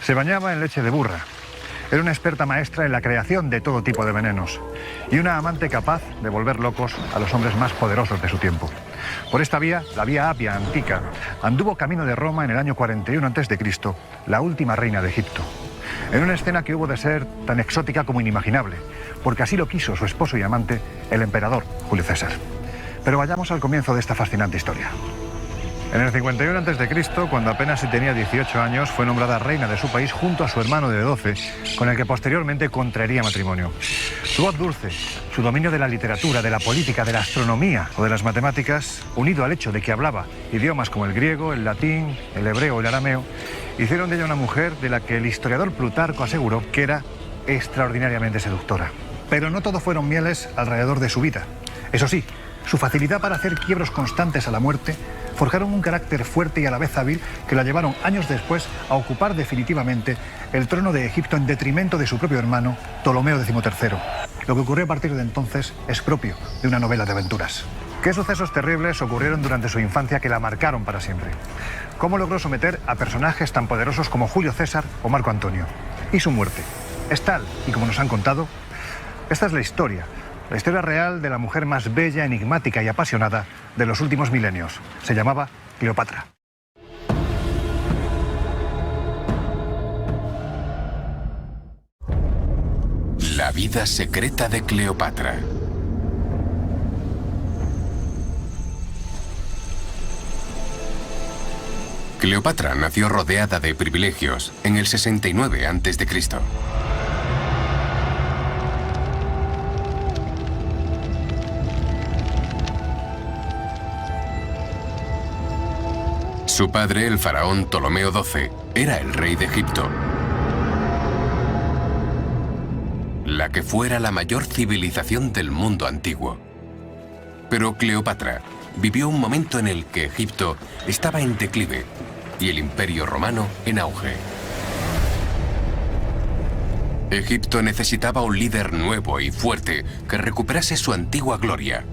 Se bañaba en leche de burra. Era una experta maestra en la creación de todo tipo de venenos y una amante capaz de volver locos a los hombres más poderosos de su tiempo. Por esta vía, la vía Apia antica, anduvo camino de Roma en el año 41 a.C., la última reina de Egipto. En una escena que hubo de ser tan exótica como inimaginable, porque así lo quiso su esposo y amante, el emperador Julio César. Pero vayamos al comienzo de esta fascinante historia. En el 51 a.C., cuando apenas si tenía 18 años, fue nombrada reina de su país junto a su hermano de 12, con el que posteriormente contraería matrimonio. Su voz dulce, su dominio de la literatura, de la política, de la astronomía o de las matemáticas, unido al hecho de que hablaba idiomas como el griego, el latín, el hebreo o el arameo, hicieron de ella una mujer de la que el historiador Plutarco aseguró que era extraordinariamente seductora. Pero no todo fueron mieles alrededor de su vida. Eso sí, su facilidad para hacer quiebros constantes a la muerte forjaron un carácter fuerte y a la vez hábil que la llevaron años después a ocupar definitivamente el trono de Egipto en detrimento de su propio hermano, Ptolomeo XIII. Lo que ocurrió a partir de entonces es propio de una novela de aventuras. ¿Qué sucesos terribles ocurrieron durante su infancia que la marcaron para siempre? ¿Cómo logró someter a personajes tan poderosos como Julio César o Marco Antonio? ¿Y su muerte? ¿Es tal y como nos han contado? Esta es la historia real de la mujer más bella, enigmática y apasionada de los últimos milenios. Se llamaba Cleopatra. La vida secreta de Cleopatra. Cleopatra nació rodeada de privilegios en el 69 a.C. Su padre, el faraón Ptolomeo XII, era el rey de Egipto, la que fuera la mayor civilización del mundo antiguo. Pero Cleopatra vivió un momento en el que Egipto estaba en declive y el Imperio Romano en auge. Egipto necesitaba un líder nuevo y fuerte que recuperase su antigua gloria,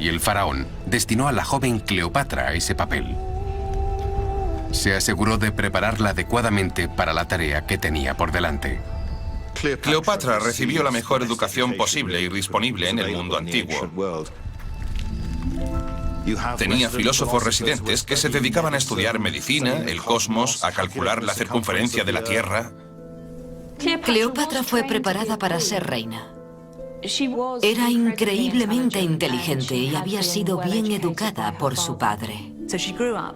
y el faraón destinó a la joven Cleopatra a ese papel. Se aseguró de prepararla adecuadamente para la tarea que tenía por delante. Cleopatra recibió la mejor educación posible y disponible en el mundo antiguo. Tenía filósofos residentes que se dedicaban a estudiar medicina, el cosmos, a calcular la circunferencia de la Tierra. Cleopatra fue preparada para ser reina. Era increíblemente inteligente y había sido bien educada por su padre.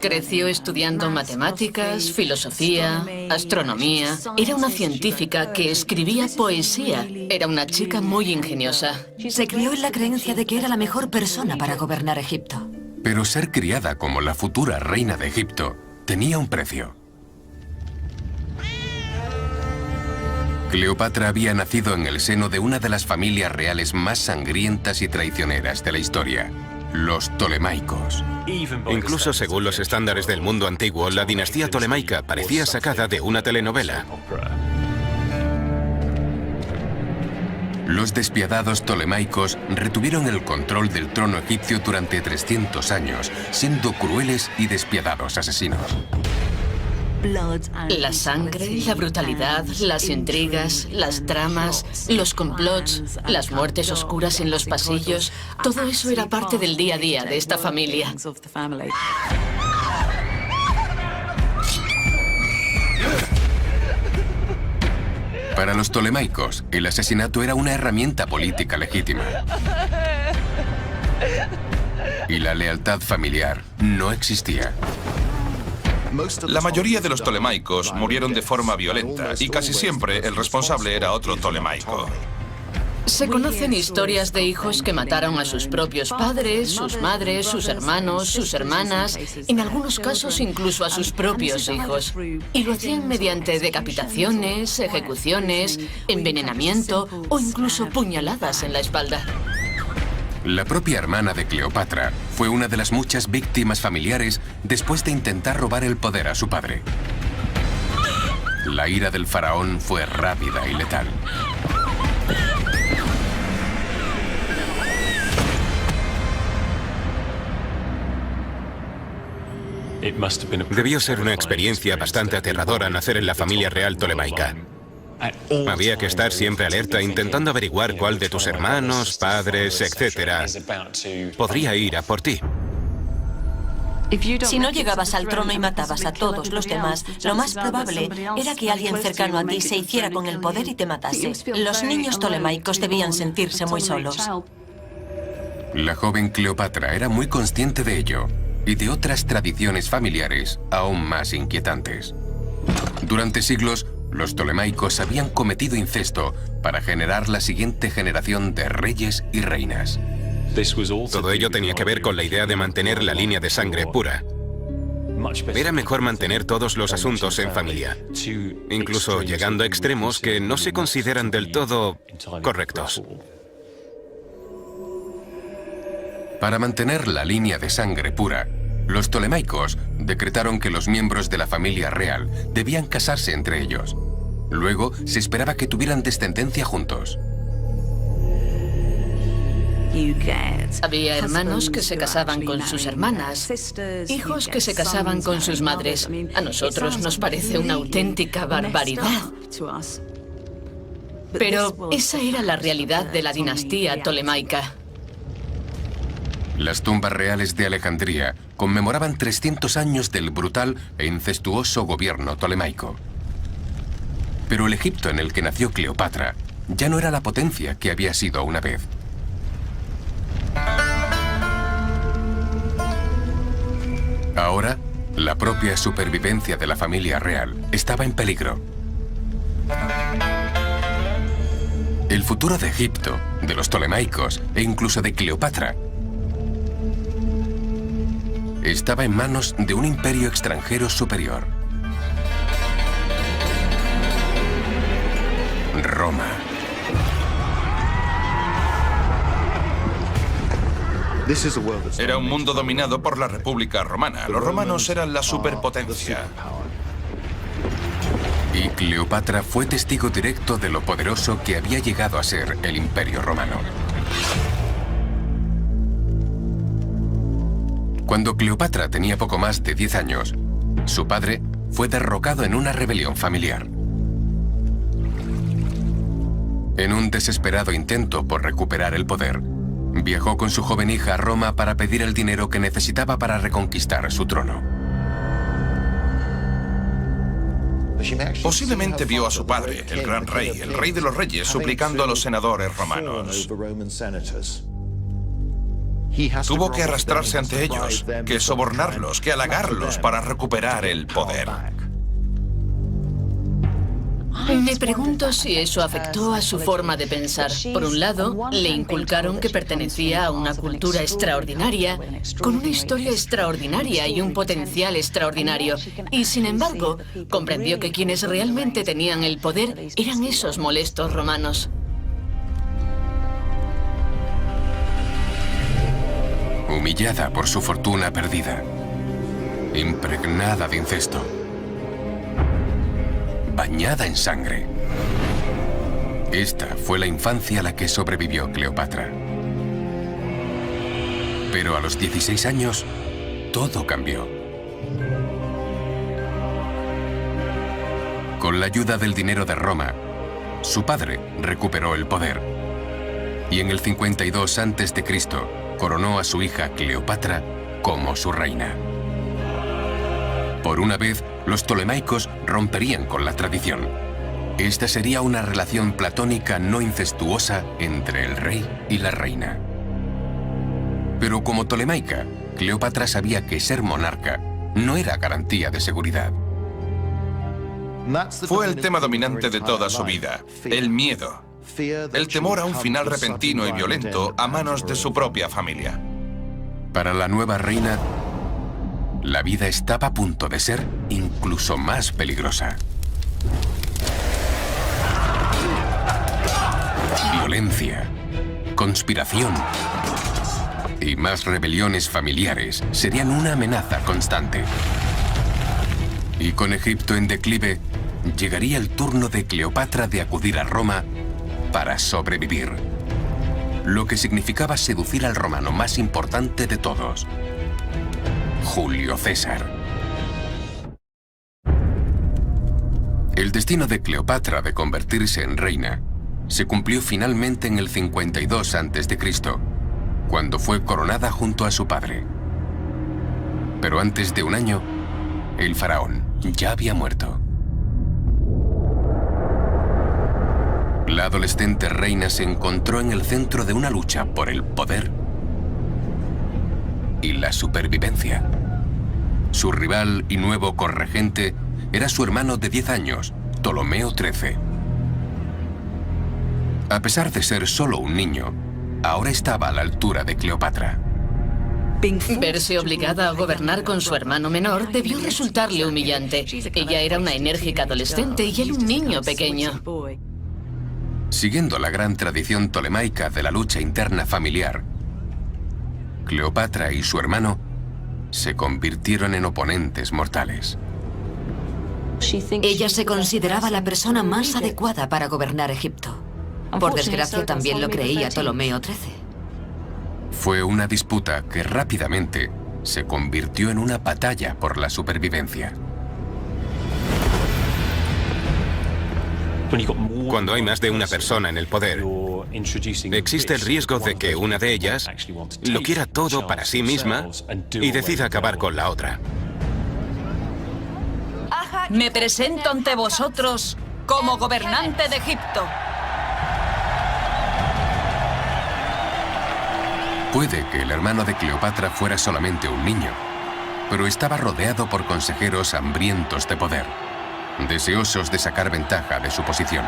Creció estudiando matemáticas, filosofía, astronomía. Era una científica que escribía poesía. Era una chica muy ingeniosa. Se crió en la creencia de que era la mejor persona para gobernar Egipto. Pero ser criada como la futura reina de Egipto tenía un precio. Cleopatra había nacido en el seno de una de las familias reales más sangrientas y traicioneras de la historia, los Ptolemaicos. Incluso según los estándares del mundo antiguo, la dinastía Ptolemaica parecía sacada de una telenovela. Los despiadados Ptolemaicos retuvieron el control del trono egipcio durante 300 años, siendo crueles y despiadados asesinos. La sangre, la brutalidad, las intrigas, las tramas, los complots, las muertes oscuras en los pasillos, todo eso era parte del día a día de esta familia. Para los Ptolemaicos, el asesinato era una herramienta política legítima. Y la lealtad familiar no existía. La mayoría de los Ptolemaicos murieron de forma violenta y casi siempre el responsable era otro Ptolemaico. Se conocen historias de hijos que mataron a sus propios padres, sus madres, sus hermanos, sus hermanas, en algunos casos incluso a sus propios hijos. Y lo hacían mediante decapitaciones, ejecuciones, envenenamiento o incluso puñaladas en la espalda. La propia hermana de Cleopatra fue una de las muchas víctimas familiares después de intentar robar el poder a su padre. La ira del faraón fue rápida y letal. Debió ser una experiencia bastante aterradora nacer en la familia real tolemaica. Había que estar siempre alerta intentando averiguar cuál de tus hermanos, padres, etcétera, podría ir a por ti. Si no llegabas al trono y matabas a todos los demás, lo más probable era que alguien cercano a ti se hiciera con el poder y te matase. Los niños tolemaicos debían sentirse muy solos. La joven Cleopatra era muy consciente de ello y de otras tradiciones familiares aún más inquietantes. Durante siglos, los tolemaicos habían cometido incesto para generar la siguiente generación de reyes y reinas. Todo ello tenía que ver con la idea de mantener la línea de sangre pura. Era mejor mantener todos los asuntos en familia, incluso llegando a extremos que no se consideran del todo correctos. Para mantener la línea de sangre pura, los tolemaicos decretaron que los miembros de la familia real debían casarse entre ellos. Luego, se esperaba que tuvieran descendencia juntos. Había hermanos que se casaban con sus hermanas, hijos que se casaban con sus madres. A nosotros nos parece una auténtica barbaridad. Pero esa era la realidad de la dinastía tolemaica. Las tumbas reales de Alejandría conmemoraban 300 años del brutal e incestuoso gobierno tolemaico. Pero el Egipto en el que nació Cleopatra ya no era la potencia que había sido una vez. Ahora, la propia supervivencia de la familia real estaba en peligro. El futuro de Egipto, de los tolemaicos e incluso de Cleopatra estaba en manos de un imperio extranjero superior. Roma. Era un mundo dominado por la República Romana. Los romanos eran la superpotencia. Y Cleopatra fue testigo directo de lo poderoso que había llegado a ser el Imperio Romano. Cuando Cleopatra tenía poco más de 10 años, su padre fue derrocado en una rebelión familiar. En un desesperado intento por recuperar el poder, viajó con su joven hija a Roma para pedir el dinero que necesitaba para reconquistar su trono. Posiblemente vio a su padre, el gran rey, el rey de los reyes, suplicando a los senadores romanos. Tuvo que arrastrarse ante ellos, que sobornarlos, que halagarlos para recuperar el poder. Me pregunto si eso afectó a su forma de pensar. Por un lado, le inculcaron que pertenecía a una cultura extraordinaria, con una historia extraordinaria y un potencial extraordinario. Y sin embargo, comprendió que quienes realmente tenían el poder eran esos molestos romanos. Humillada por su fortuna perdida, impregnada de incesto, bañada en sangre. Esta fue la infancia a la que sobrevivió Cleopatra. Pero a los 16 años, todo cambió. Con la ayuda del dinero de Roma, su padre recuperó el poder. Y en el 52 a.C., coronó a su hija Cleopatra como su reina. Por una vez, los tolemaicos romperían con la tradición. Esta sería una relación platónica no incestuosa entre el rey y la reina. Pero como tolemaica, Cleopatra sabía que ser monarca no era garantía de seguridad. Fue el tema dominante de toda su vida, el miedo. El temor a un final repentino y violento a manos de su propia familia. Para la nueva reina, la vida estaba a punto de ser incluso más peligrosa. Violencia, conspiración y más rebeliones familiares serían una amenaza constante. Y con Egipto en declive, llegaría el turno de Cleopatra de acudir a Roma para sobrevivir, lo que significaba seducir al romano más importante de todos, Julio César. El destino de Cleopatra de convertirse en reina se cumplió finalmente en el 52 a.C., cuando fue coronada junto a su padre. Pero antes de un año, el faraón ya había muerto. La adolescente reina se encontró en el centro de una lucha por el poder y la supervivencia. Su rival y nuevo corregente era su hermano de 10 años, Ptolomeo XIII. A pesar de ser solo un niño, ahora estaba a la altura de Cleopatra. Verse obligada a gobernar con su hermano menor debió resultarle humillante. Ella era una enérgica adolescente y él un niño pequeño. Siguiendo la gran tradición tolemaica de la lucha interna familiar, Cleopatra y su hermano se convirtieron en oponentes mortales. Ella se consideraba la persona más adecuada para gobernar Egipto. Por desgracia, también lo creía Ptolomeo XIII. Fue una disputa que rápidamente se convirtió en una batalla por la supervivencia. Cuando hay más de una persona en el poder, existe el riesgo de que una de ellas lo quiera todo para sí misma y decida acabar con la otra. Me presento ante vosotros como gobernante de Egipto. Puede que el hermano de Cleopatra fuera solamente un niño, pero estaba rodeado por consejeros hambrientos de poder, deseosos de sacar ventaja de su posición.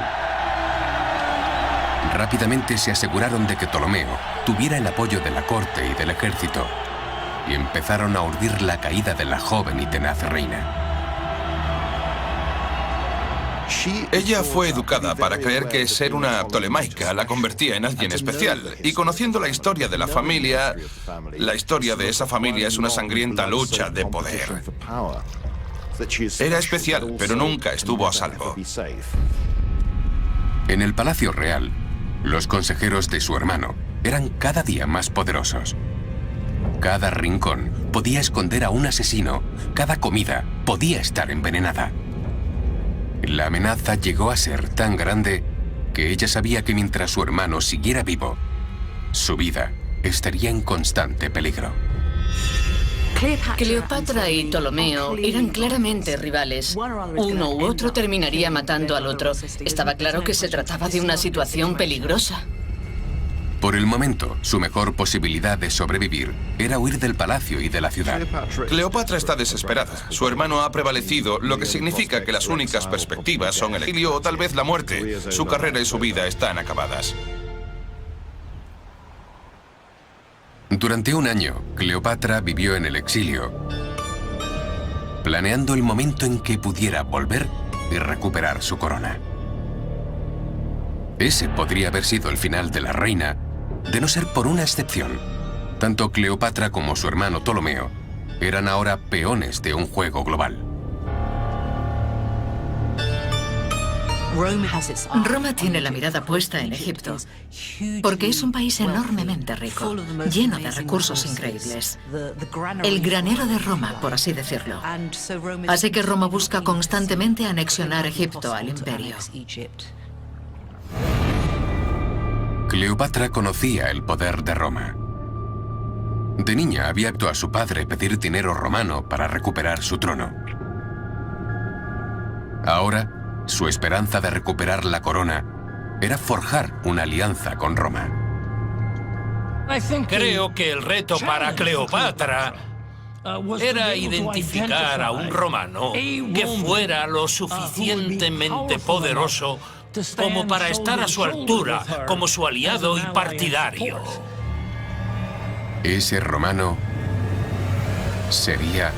Rápidamente se aseguraron de que Ptolomeo tuviera el apoyo de la corte y del ejército, y empezaron a urdir la caída de la joven y tenaz reina. Ella fue educada para creer que ser una tolemaica la convertía en alguien especial. Y conociendo la historia de la familia, la historia de esa familia es una sangrienta lucha de poder. Era especial, pero nunca estuvo a salvo. En el Palacio Real, los consejeros de su hermano eran cada día más poderosos. Cada rincón podía esconder a un asesino, cada comida podía estar envenenada. La amenaza llegó a ser tan grande que ella sabía que mientras su hermano siguiera vivo, su vida estaría en constante peligro. Cleopatra y Ptolomeo eran claramente rivales. Uno u otro terminaría matando al otro. Estaba claro que se trataba de una situación peligrosa. Por el momento, su mejor posibilidad de sobrevivir era huir del palacio y de la ciudad. Cleopatra está desesperada. Su hermano ha prevalecido, lo que significa que las únicas perspectivas son el exilio o tal vez la muerte. Su carrera y su vida están acabadas. Durante un año, Cleopatra vivió en el exilio, planeando el momento en que pudiera volver y recuperar su corona. Ese podría haber sido el final de la reina, de no ser por una excepción. Tanto Cleopatra como su hermano Ptolomeo eran ahora peones de un juego global. Roma tiene la mirada puesta en Egipto, porque es un país enormemente rico, lleno de recursos increíbles. El granero de Roma, por así decirlo. Así que Roma busca constantemente anexionar Egipto al imperio. Cleopatra conocía el poder de Roma. De niña había visto a su padre pedir dinero romano para recuperar su trono. Ahora, su esperanza de recuperar la corona era forjar una alianza con Roma. Creo que el reto para Cleopatra era identificar a un romano que fuera lo suficientemente poderoso como para estar a su altura, como su aliado y partidario. Ese romano sería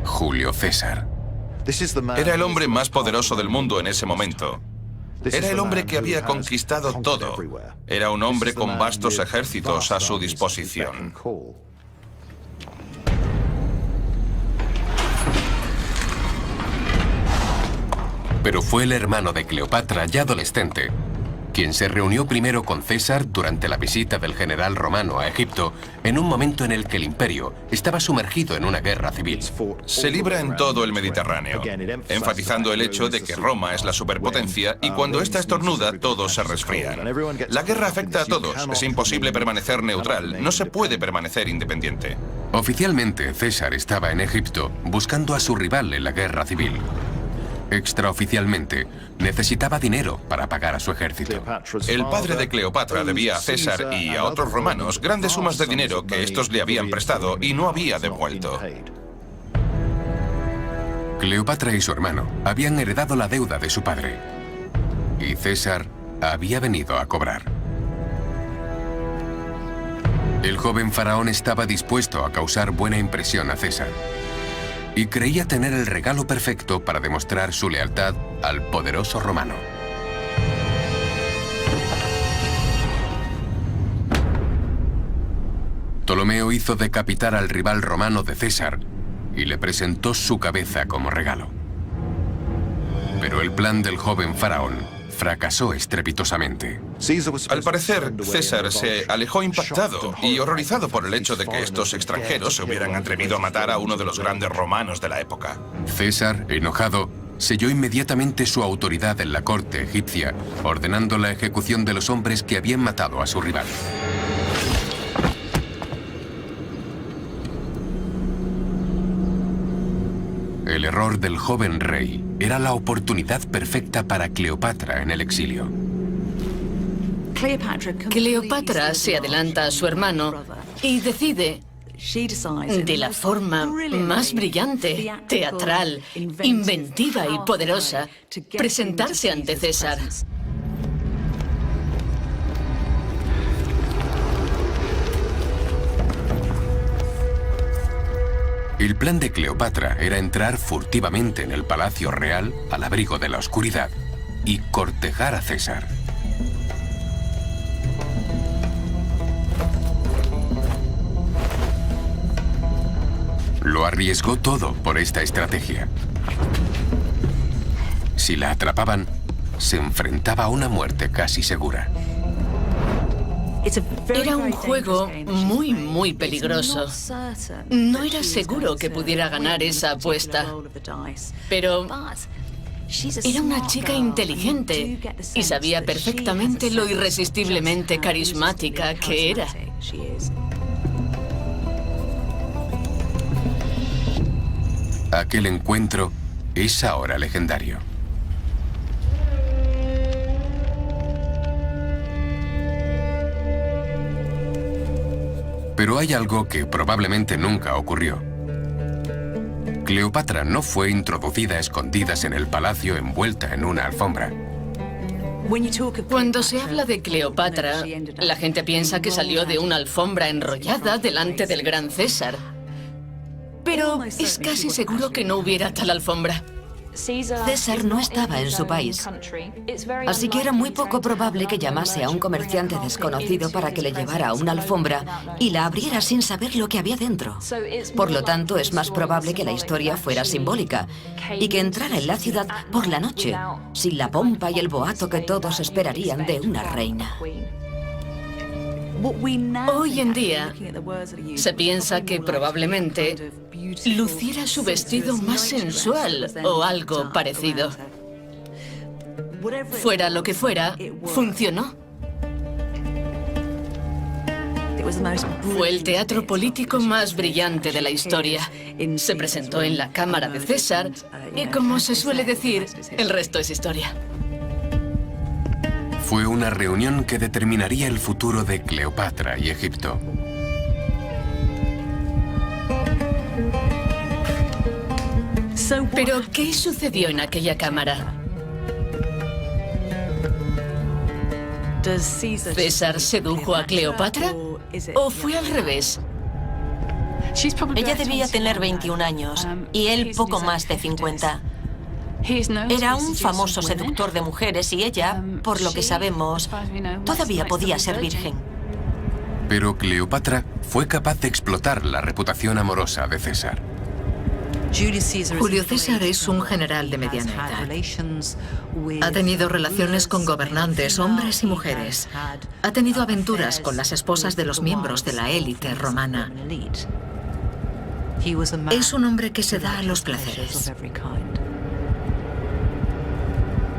Julio César. Era el hombre más poderoso del mundo en ese momento. Era el hombre que había conquistado todo. Era un hombre con vastos ejércitos a su disposición. Pero fue el hermano de Cleopatra, ya adolescente, quien se reunió primero con César durante la visita del general romano a Egipto, en un momento en el que el imperio estaba sumergido en una guerra civil. Se libra en todo el Mediterráneo, enfatizando el hecho de que Roma es la superpotencia y cuando ésta estornuda, todos se resfrían. La guerra afecta a todos, es imposible permanecer neutral, no se puede permanecer independiente. Oficialmente, César estaba en Egipto buscando a su rival en la guerra civil. Extraoficialmente, necesitaba dinero para pagar a su ejército. El padre de Cleopatra debía a César y a otros romanos grandes sumas de dinero que estos le habían prestado y no había devuelto. Cleopatra y su hermano habían heredado la deuda de su padre. Y César había venido a cobrar. El joven faraón estaba dispuesto a causar buena impresión a César. Y creía tener el regalo perfecto para demostrar su lealtad al poderoso romano. Ptolomeo hizo decapitar al rival romano de César y le presentó su cabeza como regalo. Pero el plan del joven faraón fracasó estrepitosamente. Al parecer, César se alejó impactado y horrorizado por el hecho de que estos extranjeros se hubieran atrevido a matar a uno de los grandes romanos de la época. César, enojado, selló inmediatamente su autoridad en la corte egipcia, ordenando la ejecución de los hombres que habían matado a su rival. El error del joven rey era la oportunidad perfecta para Cleopatra en el exilio. Cleopatra se adelanta a su hermano y decide, de la forma más brillante, teatral, inventiva y poderosa, presentarse ante César. El plan de Cleopatra era entrar furtivamente en el palacio real al abrigo de la oscuridad y cortejar a César. Lo arriesgó todo por esta estrategia. Si la atrapaban, se enfrentaba a una muerte casi segura. Era un juego muy peligroso. No era seguro que pudiera ganar esa apuesta. Pero era una chica inteligente y sabía perfectamente lo irresistiblemente carismática que era. Aquel encuentro es ahora legendario. Pero hay algo que probablemente nunca ocurrió. Cleopatra no fue introducida a escondidas en el palacio envuelta en una alfombra. Cuando se habla de Cleopatra, la gente piensa que salió de una alfombra enrollada delante del gran César. Pero es casi seguro que no hubiera tal alfombra. César no estaba en su país, así que era muy poco probable que llamase a un comerciante desconocido para que le llevara a una alfombra y la abriera sin saber lo que había dentro. Por lo tanto, es más probable que la historia fuera simbólica y que entrara en la ciudad por la noche, sin la pompa y el boato que todos esperarían de una reina. Hoy en día, se piensa que probablemente luciera su vestido más sensual o algo parecido. Fuera lo que fuera, funcionó. Fue el teatro político más brillante de la historia. Se presentó en la cámara de César y, como se suele decir, el resto es historia. Fue una reunión que determinaría el futuro de Cleopatra y Egipto. ¿Pero qué sucedió en aquella cámara? ¿César sedujo a Cleopatra? ¿O fue al revés? Ella debía tener 21 años y él poco más de 50. Era un famoso seductor de mujeres y ella, por lo que sabemos, todavía podía ser virgen. Pero Cleopatra fue capaz de explotar la reputación amorosa de César. Julio César es un general de mediana edad. Ha tenido relaciones con gobernantes, hombres y mujeres. Ha tenido aventuras con las esposas de los miembros de la élite romana. Es un hombre que se da a los placeres.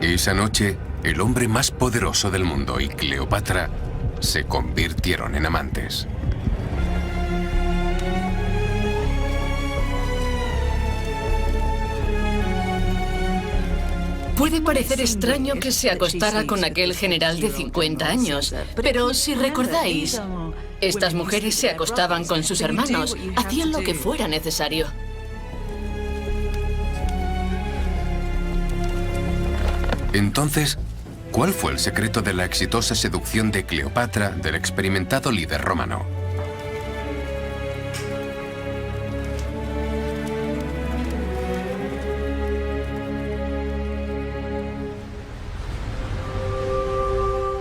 Esa noche, el hombre más poderoso del mundo y Cleopatra se convirtieron en amantes. Puede parecer extraño que se acostara con aquel general de 50 años, pero si recordáis, estas mujeres se acostaban con sus hermanos, hacían lo que fuera necesario. Entonces, ¿cuál fue el secreto de la exitosa seducción de Cleopatra del experimentado líder romano?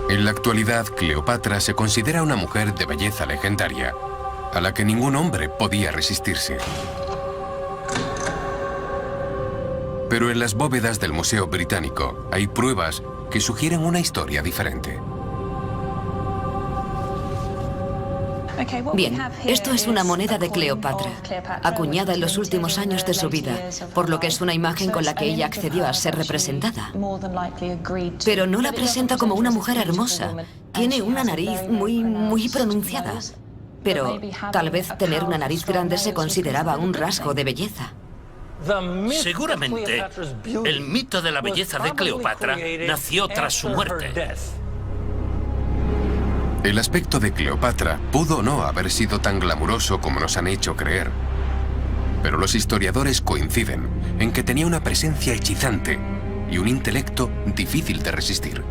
En la actualidad, Cleopatra se considera una mujer de belleza legendaria, a la que ningún hombre podía resistirse. Pero en las bóvedas del Museo Británico hay pruebas que sugieren una historia diferente. Bien, esto es una moneda de Cleopatra, acuñada en los últimos años de su vida, por lo que es una imagen con la que ella accedió a ser representada. Pero no la presenta como una mujer hermosa. Tiene una nariz muy pronunciada. Pero tal vez tener una nariz grande se consideraba un rasgo de belleza. Seguramente, el mito de la belleza de Cleopatra nació tras su muerte. El aspecto de Cleopatra pudo no haber sido tan glamuroso como nos han hecho creer. Pero los historiadores coinciden en que tenía una presencia hechizante y un intelecto difícil de resistir.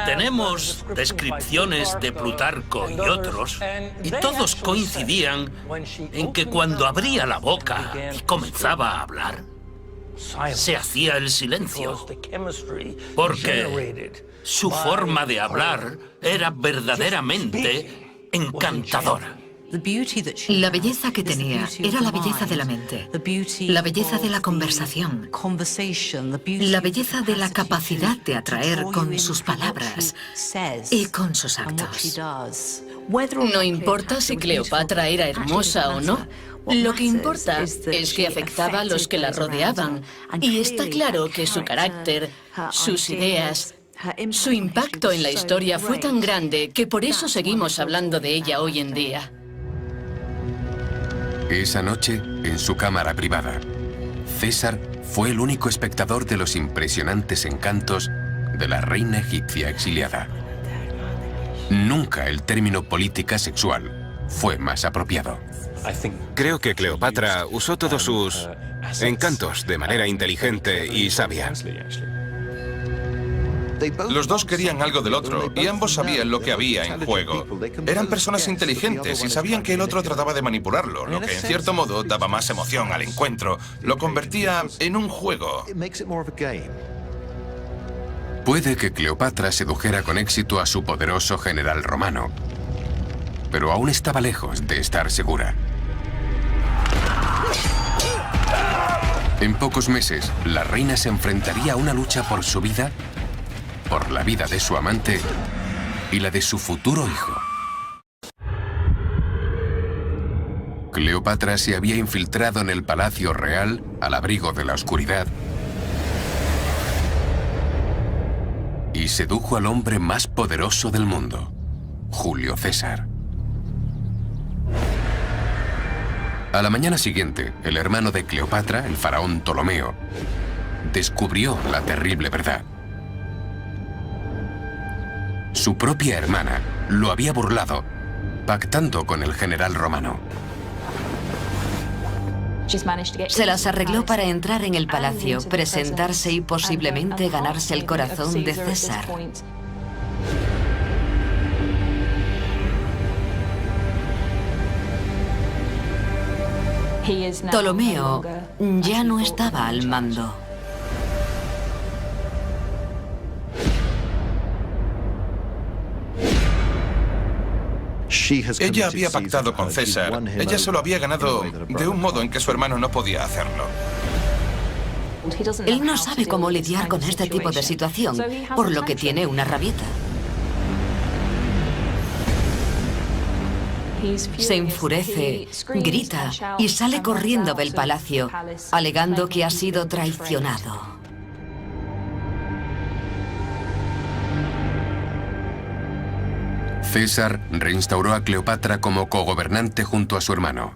Tenemos descripciones de Plutarco y otros, y todos coincidían en que cuando abría la boca y comenzaba a hablar, se hacía el silencio, porque su forma de hablar era verdaderamente encantadora. La belleza que tenía era la belleza de la mente, la belleza de la conversación, la belleza de la capacidad de atraer con sus palabras y con sus actos. No importa si Cleopatra era hermosa o no. Lo que importa es que afectaba a los que la rodeaban. Y está claro que su carácter, sus ideas, su impacto en la historia fue tan grande que por eso seguimos hablando de ella hoy en día. Esa noche, en su cámara privada, César fue el único espectador de los impresionantes encantos de la reina egipcia exiliada. Nunca el término política sexual fue más apropiado. Creo que Cleopatra usó todos sus encantos de manera inteligente y sabia. Los dos querían algo del otro y ambos sabían lo que había en juego. Eran personas inteligentes y sabían que el otro trataba de manipularlo, lo que en cierto modo daba más emoción al encuentro, lo convertía en un juego. Puede que Cleopatra sedujera con éxito a su poderoso general romano, pero aún estaba lejos de estar segura. En pocos meses, la reina se enfrentaría a una lucha por su vida, por la vida de su amante y la de su futuro hijo. Cleopatra se había infiltrado en el palacio real al abrigo de la oscuridad y sedujo al hombre más poderoso del mundo, Julio César. A la mañana siguiente, el hermano de Cleopatra, el faraón Ptolomeo, descubrió la terrible verdad. Su propia hermana lo había burlado, pactando con el general romano. Se las arregló para entrar en el palacio, presentarse y posiblemente ganarse el corazón de César. Ptolomeo ya no estaba al mando. Ella había pactado con César. Ella se lo había ganado de un modo en que su hermano no podía hacerlo. Él no sabe cómo lidiar con este tipo de situación, por lo que tiene una rabieta. Se enfurece, grita y sale corriendo del palacio, alegando que ha sido traicionado. César reinstauró a Cleopatra como cogobernante junto a su hermano.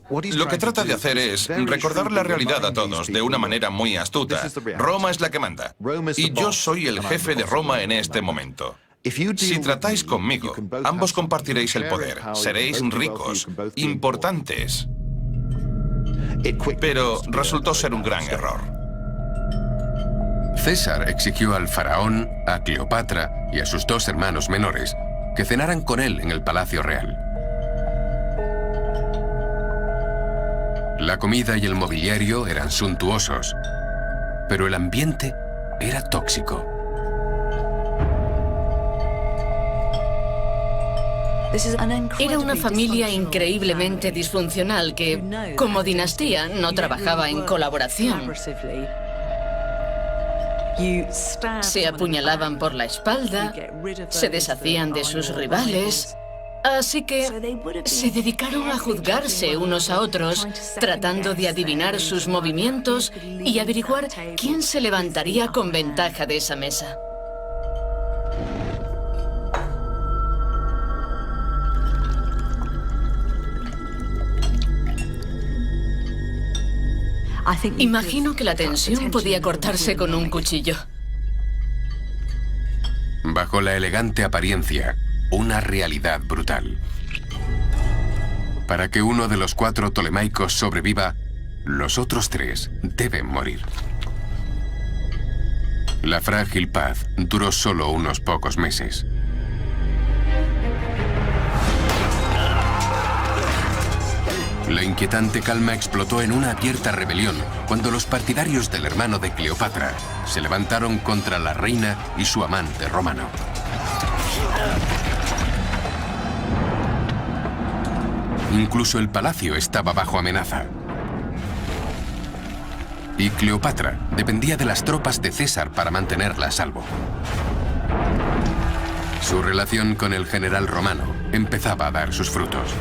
Lo que trata de hacer es recordar la realidad a todos de una manera muy astuta. Roma es la que manda. Y yo soy el jefe de Roma en este momento. Si tratáis conmigo, ambos compartiréis el poder. Seréis ricos, importantes. Pero resultó ser un gran error. César exigió al faraón, a Cleopatra y a sus dos hermanos menores que cenaran con él en el palacio real. La comida y el mobiliario eran suntuosos, pero el ambiente era tóxico. Era una familia increíblemente disfuncional que, como dinastía, no trabajaba en colaboración. Se apuñalaban por la espalda, se deshacían de sus rivales. Así que se dedicaron a juzgarse unos a otros, tratando de adivinar sus movimientos y averiguar quién se levantaría con ventaja de esa mesa. Imagino que la tensión podía cortarse con un cuchillo. Bajo la elegante apariencia, una realidad brutal. Para que uno de los 4 ptolemaicos sobreviva, los otros 3 deben morir. La frágil paz duró solo unos pocos meses. La inquietante calma explotó en una abierta rebelión cuando los partidarios del hermano de Cleopatra se levantaron contra la reina y su amante romano. Incluso el palacio estaba bajo amenaza. Y Cleopatra dependía de las tropas de César para mantenerla a salvo. Su relación con el general romano empezaba a dar sus frutos.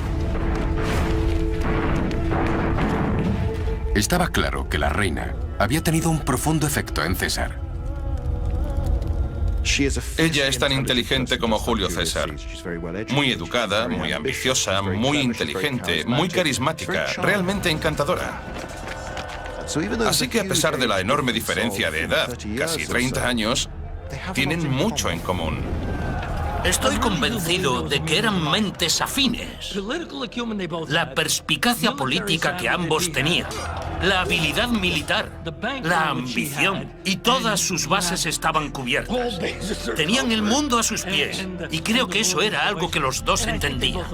Estaba claro que la reina había tenido un profundo efecto en César. Ella es tan inteligente como Julio César. Muy educada, muy ambiciosa, muy inteligente, muy carismática, realmente encantadora. Así que a pesar de la enorme diferencia de edad, casi 30 años, tienen mucho en común. Estoy convencido de que eran mentes afines. La perspicacia política que ambos tenían, la habilidad militar, la ambición, y todas sus bases estaban cubiertas. Tenían el mundo a sus pies, y creo que eso era algo que los dos entendían.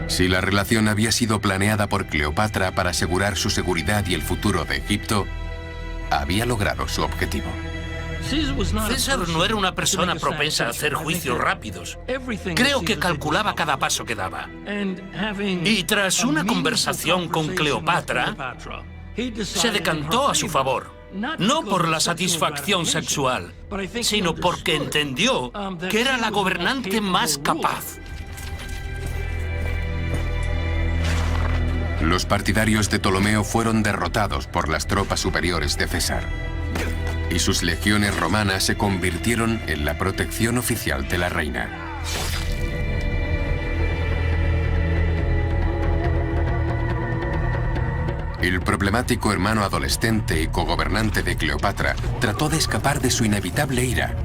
Si la relación había sido planeada por Cleopatra para asegurar su seguridad y el futuro de Egipto, había logrado su objetivo. César no era una persona propensa a hacer juicios rápidos. Creo que calculaba cada paso que daba. Y tras una conversación con Cleopatra, se decantó a su favor. No por la satisfacción sexual, sino porque entendió que era la gobernante más capaz. Los partidarios de Ptolomeo fueron derrotados por las tropas superiores de César. Y sus legiones romanas se convirtieron en la protección oficial de la reina. El problemático hermano adolescente y cogobernante de Cleopatra trató de escapar de su inevitable ira,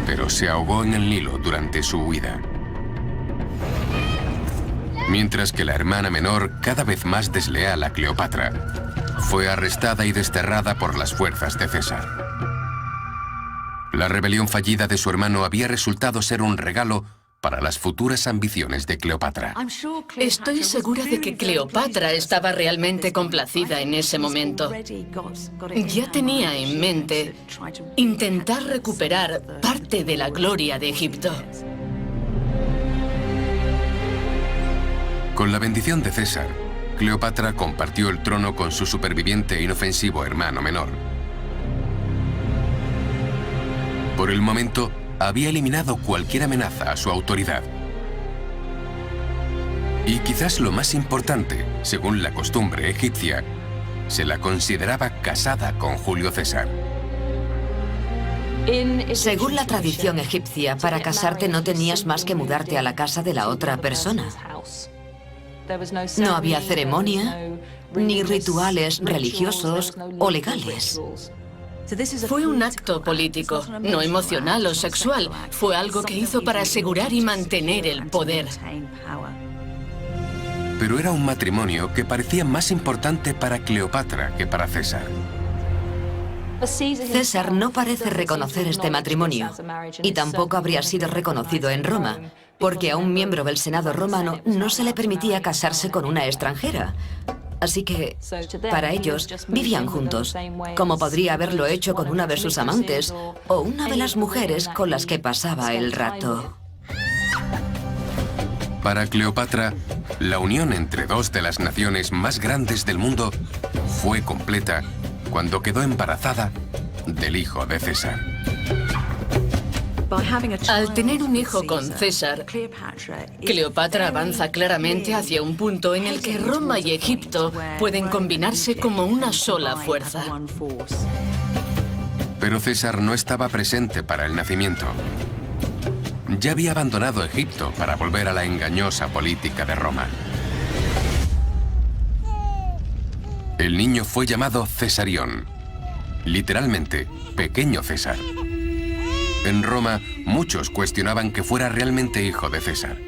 pero se ahogó en el Nilo durante su huida. Mientras que la hermana menor, cada vez más desleal a Cleopatra, fue arrestada y desterrada por las fuerzas de César. La rebelión fallida de su hermano había resultado ser un regalo para las futuras ambiciones de Cleopatra. Estoy segura de que Cleopatra estaba realmente complacida en ese momento. Ya tenía en mente intentar recuperar parte de la gloria de Egipto. Con la bendición de César, Cleopatra compartió el trono con su superviviente e inofensivo hermano menor. Por el momento, había eliminado cualquier amenaza a su autoridad. Y quizás lo más importante, según la costumbre egipcia, se la consideraba casada con Julio César. Según la tradición egipcia, para casarte no tenías más que mudarte a la casa de la otra persona. No había ceremonia, ni rituales religiosos o legales. Fue un acto político, no emocional o sexual. Fue algo que hizo para asegurar y mantener el poder. Pero era un matrimonio que parecía más importante para Cleopatra que para César. César no parece reconocer este matrimonio, y tampoco habría sido reconocido en Roma, porque a un miembro del Senado romano no se le permitía casarse con una extranjera. Así que, para ellos, vivían juntos, como podría haberlo hecho con una de sus amantes o una de las mujeres con las que pasaba el rato. Para Cleopatra, la unión entre dos de las naciones más grandes del mundo fue completa cuando quedó embarazada del hijo de César. Al tener un hijo con César, Cleopatra avanza claramente hacia un punto en el que Roma y Egipto pueden combinarse como una sola fuerza. Pero César no estaba presente para el nacimiento. Ya había abandonado Egipto para volver a la engañosa política de Roma. El niño fue llamado Cesarión, literalmente, pequeño César. En Roma, muchos cuestionaban que fuera realmente hijo de César,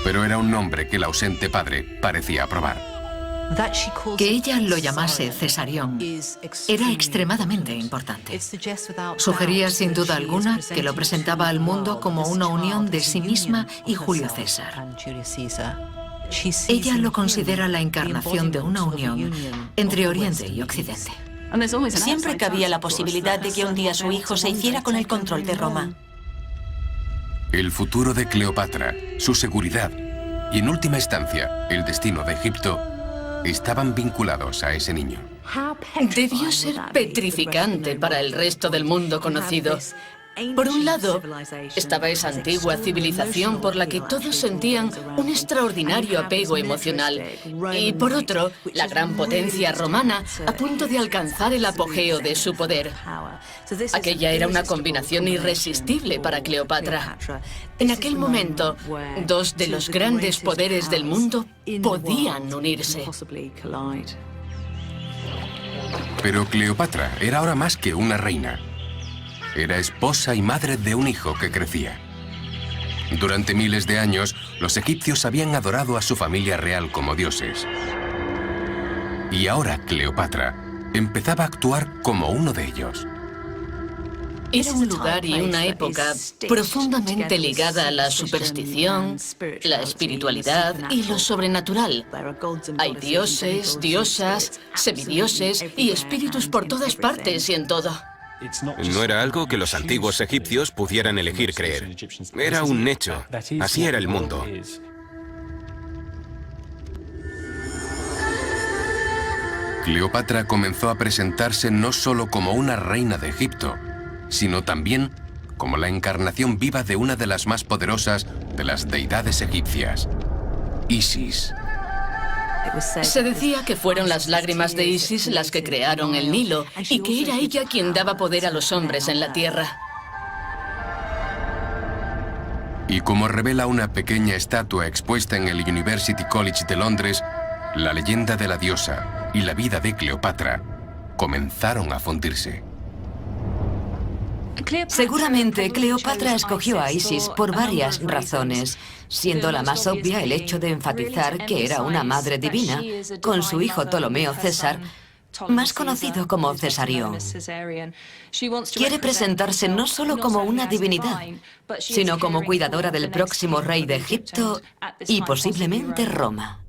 pero era un nombre que el ausente padre parecía aprobar. Que ella lo llamase Cesarión era extremadamente importante. Sugería sin duda alguna que lo presentaba al mundo como una unión de sí misma y Julio César. Ella lo considera la encarnación de una unión entre Oriente y Occidente. Siempre cabía la posibilidad de que un día su hijo se hiciera con el control de Roma. El futuro de Cleopatra, su seguridad y, en última instancia, el destino de Egipto estaban vinculados a ese niño. Debió ser petrificante para el resto del mundo conocido. Por un lado, estaba esa antigua civilización por la que todos sentían un extraordinario apego emocional. Y por otro, la gran potencia romana a punto de alcanzar el apogeo de su poder. Aquella era una combinación irresistible para Cleopatra. En aquel momento, dos de los grandes poderes del mundo podían unirse. Pero Cleopatra era ahora más que una reina. Era esposa y madre de un hijo que crecía. Durante miles de años, los egipcios habían adorado a su familia real como dioses. Y ahora Cleopatra empezaba a actuar como uno de ellos. Era un lugar y una época profundamente ligada a la superstición, la espiritualidad y lo sobrenatural. Hay dioses, diosas, semidioses y espíritus por todas partes y en todo. No era algo que los antiguos egipcios pudieran elegir creer. Era un hecho. Así era el mundo. Cleopatra comenzó a presentarse no solo como una reina de Egipto, sino también como la encarnación viva de una de las más poderosas de las deidades egipcias, Isis. Se decía que fueron las lágrimas de Isis las que crearon el Nilo y que era ella quien daba poder a los hombres en la tierra. Y como revela una pequeña estatua expuesta en el University College de Londres, la leyenda de la diosa y la vida de Cleopatra comenzaron a fundirse. Seguramente Cleopatra escogió a Isis por varias razones, siendo la más obvia el hecho de enfatizar que era una madre divina, con su hijo Ptolomeo César, más conocido como Cesarión. Quiere presentarse no solo como una divinidad, sino como cuidadora del próximo rey de Egipto y posiblemente Roma.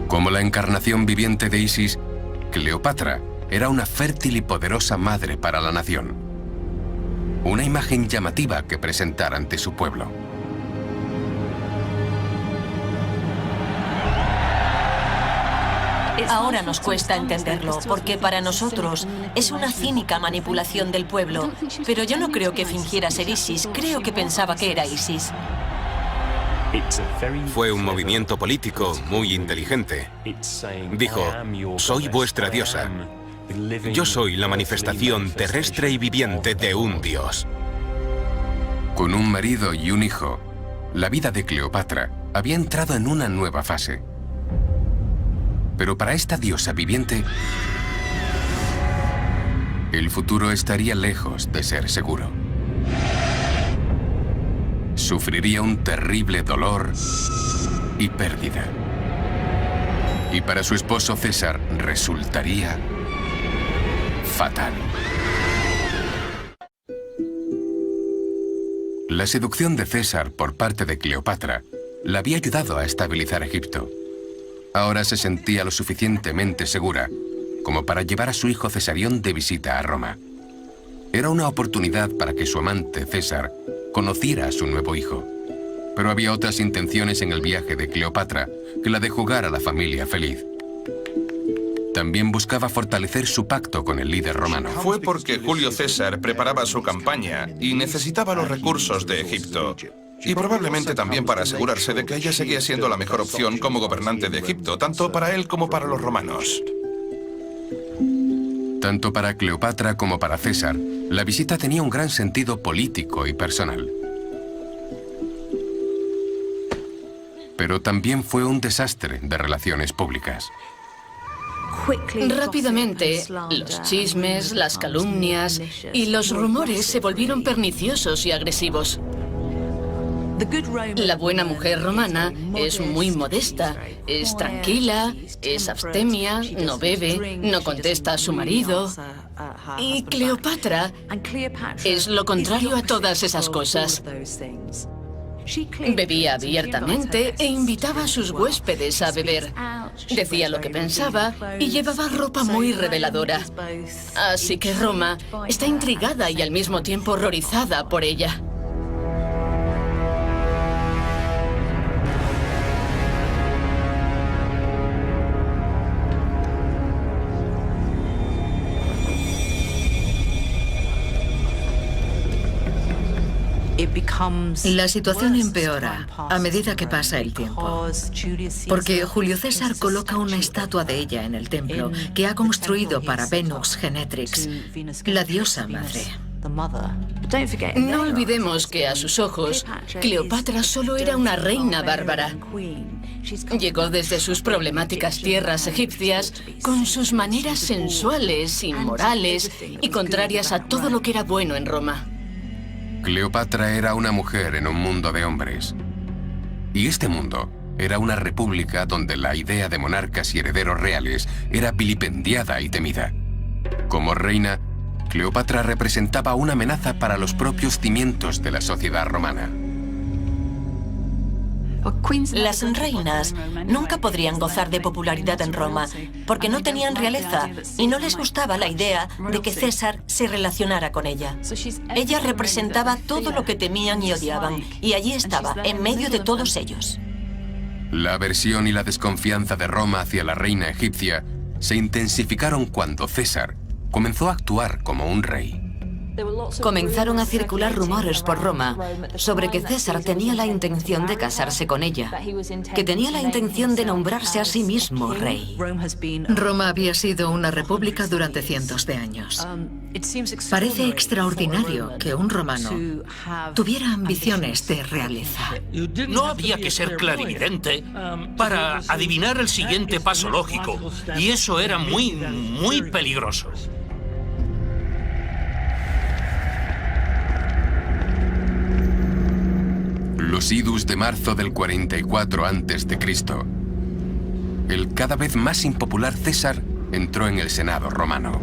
Como la encarnación viviente de Isis, Cleopatra era una fértil y poderosa madre para la nación. Una imagen llamativa que presentar ante su pueblo. Ahora nos cuesta entenderlo, porque para nosotros es una cínica manipulación del pueblo. Pero yo no creo que fingiera ser Isis, creo que pensaba que era Isis. Fue un movimiento político muy inteligente. Dijo, soy vuestra diosa. Yo soy la manifestación terrestre y viviente de un dios. Con un marido y un hijo, la vida de Cleopatra había entrado en una nueva fase. Pero para esta diosa viviente, el futuro estaría lejos de ser seguro. Sufriría un terrible dolor y pérdida. Y para su esposo César resultaría fatal. La seducción de César por parte de Cleopatra la había ayudado a estabilizar Egipto. Ahora se sentía lo suficientemente segura como para llevar a su hijo Cesarión de visita a Roma. Era una oportunidad para que su amante César conociera a su nuevo hijo. Pero había otras intenciones en el viaje de Cleopatra que la de jugar a la familia feliz. También buscaba fortalecer su pacto con el líder romano. Fue porque Julio César preparaba su campaña y necesitaba los recursos de Egipto. Y probablemente también para asegurarse de que ella seguía siendo la mejor opción como gobernante de Egipto, tanto para él como para los romanos. Tanto para Cleopatra como para César, la visita tenía un gran sentido político y personal. Pero también fue un desastre de relaciones públicas. Rápidamente, los chismes, las calumnias y los rumores se volvieron perniciosos y agresivos. La buena mujer romana es muy modesta, es tranquila, es abstemia, no bebe, no contesta a su marido. Y Cleopatra es lo contrario a todas esas cosas. Bebía abiertamente e invitaba a sus huéspedes a beber. Decía lo que pensaba y llevaba ropa muy reveladora. Así que Roma está intrigada y al mismo tiempo horrorizada por ella. La situación empeora a medida que pasa el tiempo, porque Julio César coloca una estatua de ella en el templo que ha construido para Venus Genetrix, la diosa madre. No olvidemos que a sus ojos, Cleopatra solo era una reina bárbara. Llegó desde sus problemáticas tierras egipcias con sus maneras sensuales, inmorales y contrarias a todo lo que era bueno en Roma. Cleopatra era una mujer en un mundo de hombres. Y este mundo era una república donde la idea de monarcas y herederos reales era vilipendiada y temida. Como reina, Cleopatra representaba una amenaza para los propios cimientos de la sociedad romana. Las reinas nunca podrían gozar de popularidad en Roma porque no tenían realeza y no les gustaba la idea de que César se relacionara con ella. Ella representaba todo lo que temían y odiaban y allí estaba, en medio de todos ellos. La aversión y la desconfianza de Roma hacia la reina egipcia se intensificaron cuando César comenzó a actuar como un rey. Comenzaron a circular rumores por Roma sobre que César tenía la intención de casarse con ella, que tenía la intención de nombrarse a sí mismo rey. Roma había sido una república durante cientos de años. Parece extraordinario que un romano tuviera ambiciones de realeza. No había que ser clarividente para adivinar el siguiente paso lógico, y eso era muy peligroso. Los idus de marzo del 44 a.C., el cada vez más impopular César entró en el Senado romano.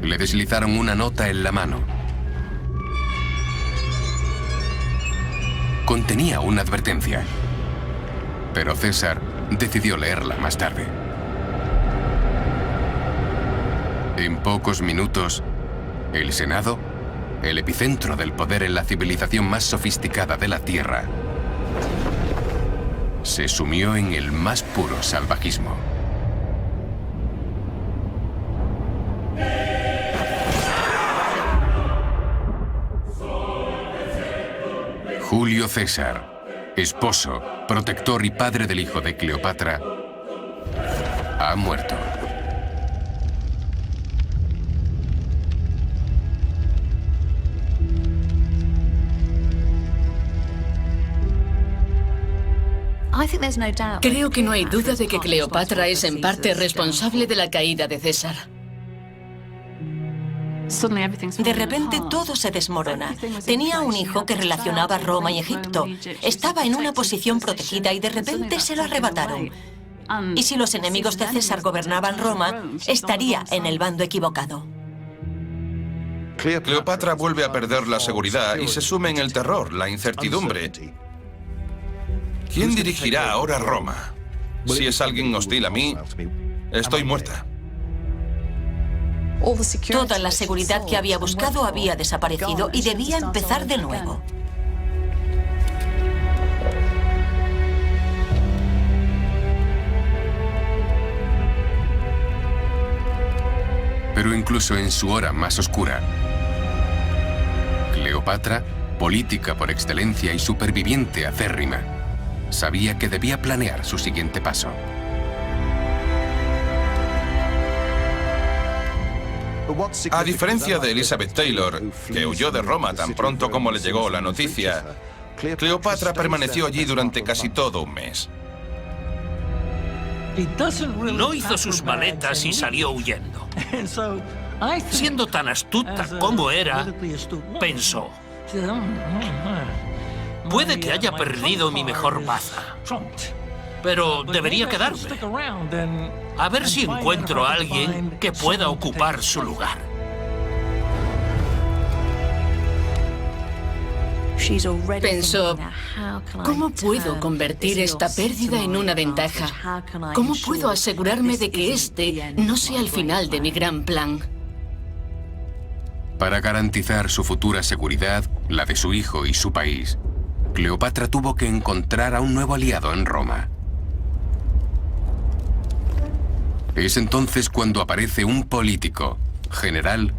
Le deslizaron una nota en la mano. Contenía una advertencia, pero César decidió leerla más tarde. En pocos minutos, el Senado, el epicentro del poder en la civilización más sofisticada de la Tierra, se sumió en el más puro salvajismo. Julio César, esposo, protector y padre del hijo de Cleopatra, ha muerto. Creo que no hay duda de que Cleopatra es en parte responsable de la caída de César. De repente todo se desmorona. Tenía un hijo que relacionaba Roma y Egipto. Estaba en una posición protegida y de repente se lo arrebataron. Y si los enemigos de César gobernaban Roma, estaría en el bando equivocado. Cleopatra vuelve a perder la seguridad y se sume en el terror, la incertidumbre. ¿Quién dirigirá ahora Roma? Si es alguien hostil a mí, estoy muerta. Toda la seguridad que había buscado había desaparecido y debía empezar de nuevo. Pero incluso en su hora más oscura, Cleopatra, política por excelencia y superviviente acérrima, sabía que debía planear su siguiente paso. A diferencia de Elizabeth Taylor, que huyó de Roma tan pronto como le llegó la noticia, Cleopatra permaneció allí durante casi todo un mes. No hizo sus maletas y salió huyendo. Siendo tan astuta como era, pensó: puede que haya perdido mi mejor baza, pero debería quedarme. A ver si encuentro a alguien que pueda ocupar su lugar. Pensó, ¿cómo puedo convertir esta pérdida en una ventaja? ¿Cómo puedo asegurarme de que este no sea el final de mi gran plan? Para garantizar su futura seguridad, la de su hijo y su país, Cleopatra tuvo que encontrar a un nuevo aliado en Roma. Es entonces cuando aparece un político, general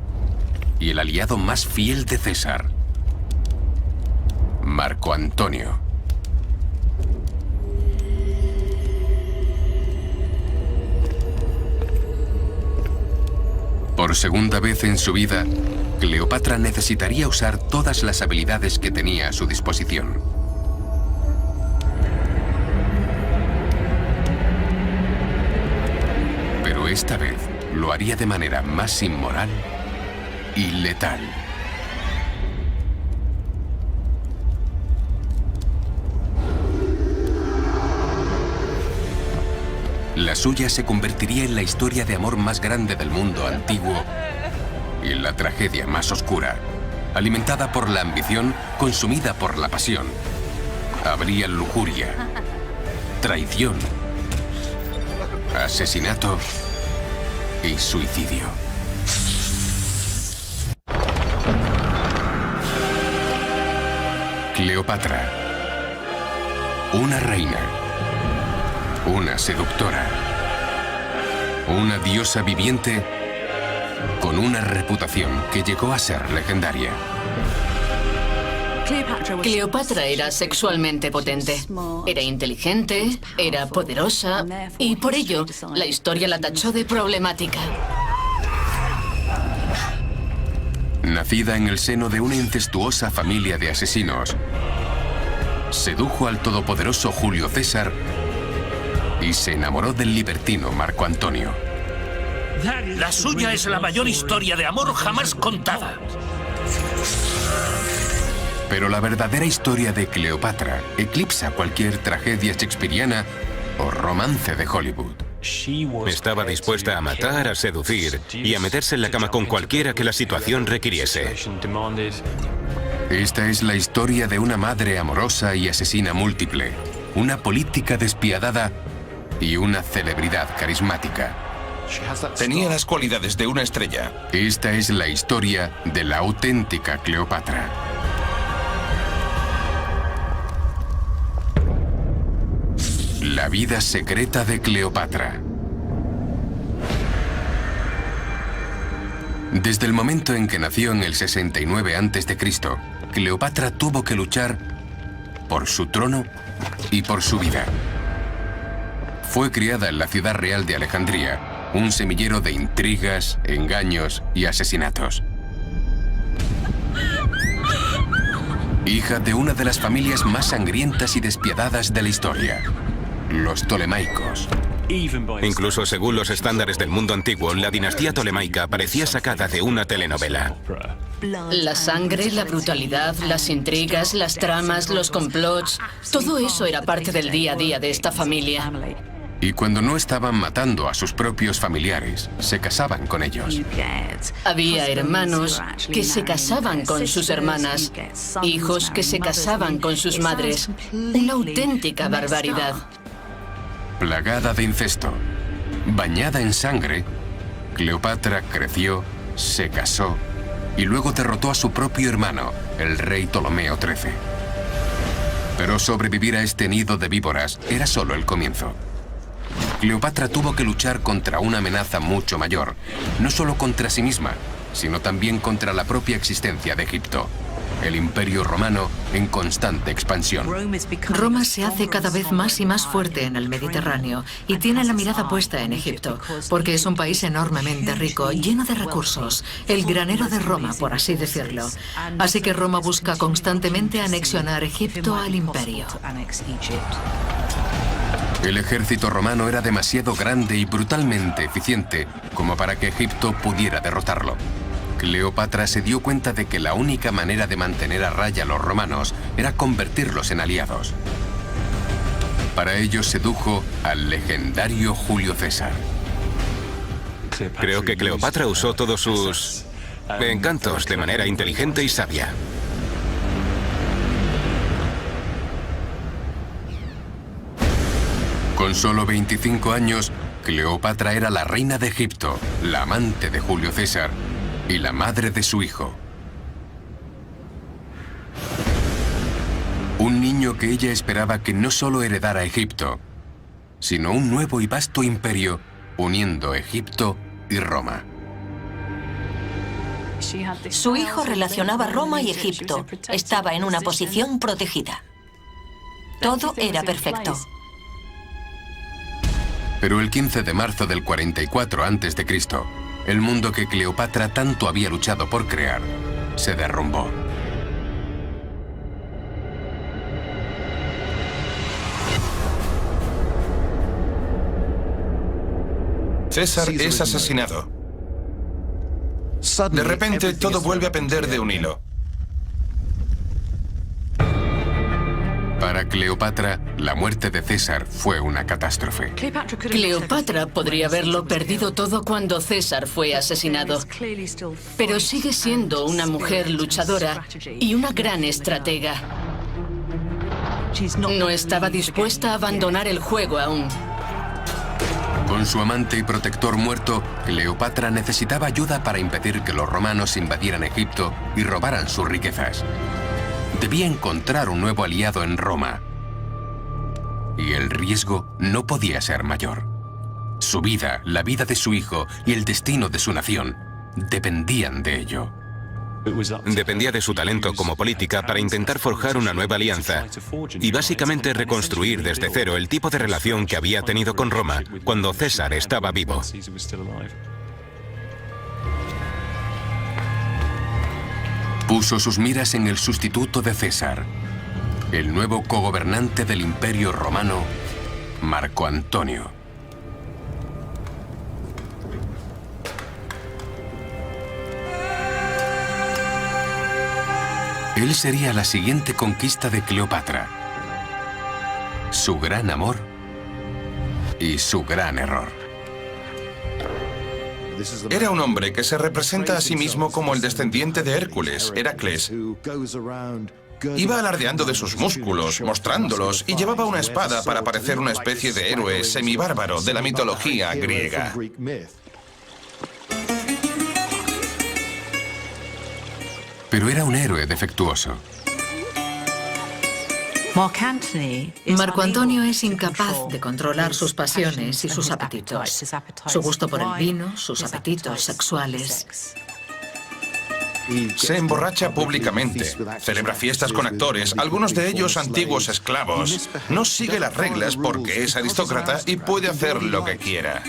y el aliado más fiel de César, Marco Antonio. Por segunda vez en su vida, Cleopatra necesitaría usar todas las habilidades que tenía a su disposición. Pero esta vez lo haría de manera más inmoral y letal. La suya se convertiría en la historia de amor más grande del mundo antiguo y en la tragedia más oscura, alimentada por la ambición, consumida por la pasión. Habría lujuria, traición, asesinato y suicidio. Cleopatra, una reina, una seductora, una diosa viviente con una reputación que llegó a ser legendaria. Cleopatra era sexualmente potente, era inteligente, era poderosa y por ello la historia la tachó de problemática. Nacida en el seno de una incestuosa familia de asesinos, sedujo al todopoderoso Julio César y se enamoró del libertino Marco Antonio. La suya es la mayor historia de amor jamás contada. Pero la verdadera historia de Cleopatra eclipsa cualquier tragedia shakespeariana o romance de Hollywood. Estaba dispuesta a matar, a seducir y a meterse en la cama con cualquiera que la situación requiriese. Esta es la historia de una madre amorosa y asesina múltiple, una política despiadada y una celebridad carismática. Tenía las cualidades de una estrella. Esta es la historia de la auténtica Cleopatra. La vida secreta de Cleopatra. Desde el momento en que nació en el 69 a.C., Cleopatra tuvo que luchar por su trono y por su vida. Fue criada en la ciudad real de Alejandría, un semillero de intrigas, engaños y asesinatos. Hija de una de las familias más sangrientas y despiadadas de la historia, los Ptolemaicos. Incluso según los estándares del mundo antiguo, la dinastía tolemaica parecía sacada de una telenovela. La sangre, la brutalidad, las intrigas, las tramas, los complots, todo eso era parte del día a día de esta familia. Y cuando no estaban matando a sus propios familiares, se casaban con ellos. Había hermanos que se casaban con sus hermanas, hijos que se casaban con sus madres. Una auténtica barbaridad. Plagada de incesto, bañada en sangre, Cleopatra creció, se casó y luego derrotó a su propio hermano, el rey Ptolomeo XIII. Pero sobrevivir a este nido de víboras era solo el comienzo. Cleopatra tuvo que luchar contra una amenaza mucho mayor, no solo contra sí misma, sino también contra la propia existencia de Egipto, el Imperio Romano en constante expansión. Roma se hace cada vez más y más fuerte en el Mediterráneo y tiene la mirada puesta en Egipto, porque es un país enormemente rico, lleno de recursos, el granero de Roma, por así decirlo. Así que Roma busca constantemente anexionar Egipto al imperio. El ejército romano era demasiado grande y brutalmente eficiente como para que Egipto pudiera derrotarlo. Cleopatra se dio cuenta de que la única manera de mantener a raya a los romanos era convertirlos en aliados. Para ello sedujo al legendario Julio César. Creo que Cleopatra usó todos sus encantos de manera inteligente y sabia. Con solo 25 años, Cleopatra era la reina de Egipto, la amante de Julio César y la madre de su hijo. Un niño que ella esperaba que no solo heredara Egipto, sino un nuevo y vasto imperio uniendo Egipto y Roma. Su hijo relacionaba Roma y Egipto. Estaba en una posición protegida. Todo era perfecto. Pero el 15 de marzo del 44 a.C., el mundo que Cleopatra tanto había luchado por crear se derrumbó. César es asesinado. De repente, todo vuelve a pender de un hilo. Para Cleopatra, la muerte de César fue una catástrofe. Cleopatra podría haberlo perdido todo cuando César fue asesinado, pero sigue siendo una mujer luchadora y una gran estratega. No estaba dispuesta a abandonar el juego aún. Con su amante y protector muerto, Cleopatra necesitaba ayuda para impedir que los romanos invadieran Egipto y robaran sus riquezas. Debía encontrar un nuevo aliado en Roma. Y el riesgo no podía ser mayor. Su vida, la vida de su hijo y el destino de su nación dependían de ello. Dependía de su talento como política para intentar forjar una nueva alianza y básicamente reconstruir desde cero el tipo de relación que había tenido con Roma cuando César estaba vivo. Puso sus miras en el sustituto de César, el nuevo cogobernante del Imperio Romano, Marco Antonio. Él sería la siguiente conquista de Cleopatra. Su gran amor y su gran error. Era un hombre que se representa a sí mismo como el descendiente de Hércules, Heracles. Iba alardeando de sus músculos, mostrándolos, y llevaba una espada para parecer una especie de héroe semibárbaro de la mitología griega. Pero era un héroe defectuoso. Marco Antonio es incapaz de controlar sus pasiones y sus apetitos. Su gusto por el vino, sus apetitos sexuales. Se emborracha públicamente, celebra fiestas con actores, algunos de ellos antiguos esclavos. No sigue las reglas porque es aristócrata y puede hacer lo que quiera.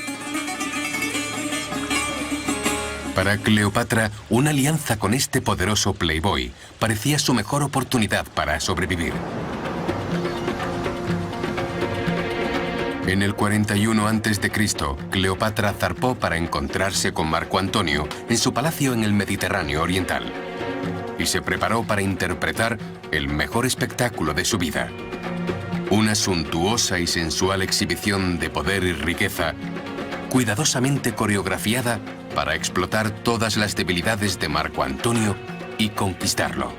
Para Cleopatra, una alianza con este poderoso playboy parecía su mejor oportunidad para sobrevivir. En el 41 a.C., Cleopatra zarpó para encontrarse con Marco Antonio en su palacio en el Mediterráneo oriental y se preparó para interpretar el mejor espectáculo de su vida. Una suntuosa y sensual exhibición de poder y riqueza, cuidadosamente coreografiada para explotar todas las debilidades de Marco Antonio y conquistarlo.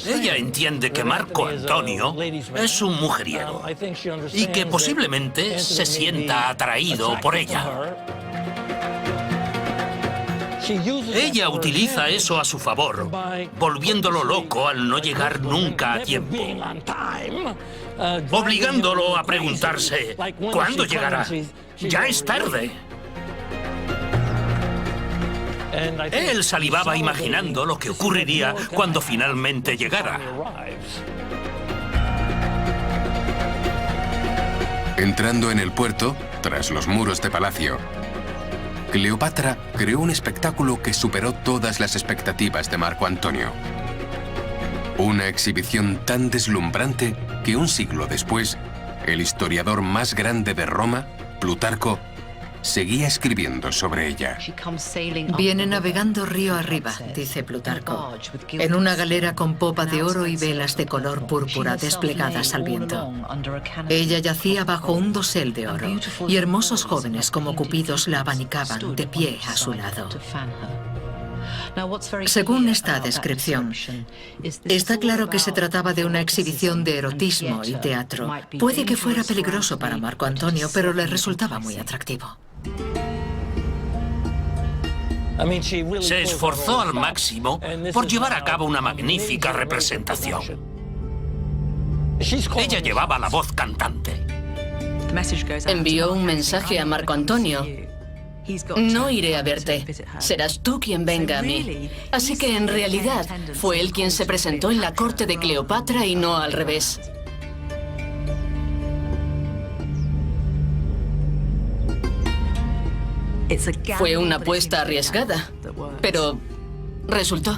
Ella entiende que Marco Antonio es un mujeriego y que posiblemente se sienta atraído por ella. Ella utiliza eso a su favor, volviéndolo loco al no llegar nunca a tiempo, obligándolo a preguntarse ¿cuándo llegará? Ya es tarde. Él salivaba imaginando lo que ocurriría cuando finalmente llegara. Entrando en el puerto, tras los muros de palacio, Cleopatra creó un espectáculo que superó todas las expectativas de Marco Antonio. Una exhibición tan deslumbrante que un siglo después, el historiador más grande de Roma, Plutarco, seguía escribiendo sobre ella. Viene navegando río arriba, dice Plutarco, en una galera con popa de oro y velas de color púrpura desplegadas al viento. Ella yacía bajo un dosel de oro y hermosos jóvenes como cupidos la abanicaban de pie a su lado. Según esta descripción, está claro que se trataba de una exhibición de erotismo y teatro. Puede que fuera peligroso para Marco Antonio, pero le resultaba muy atractivo. Se esforzó al máximo por llevar a cabo una magnífica representación. Ella llevaba la voz cantante. Envió un mensaje a Marco Antonio. No iré a verte. Serás tú quien venga a mí. Así que en realidad fue él quien se presentó en la corte de Cleopatra y no al revés. Fue una apuesta arriesgada, pero resultó.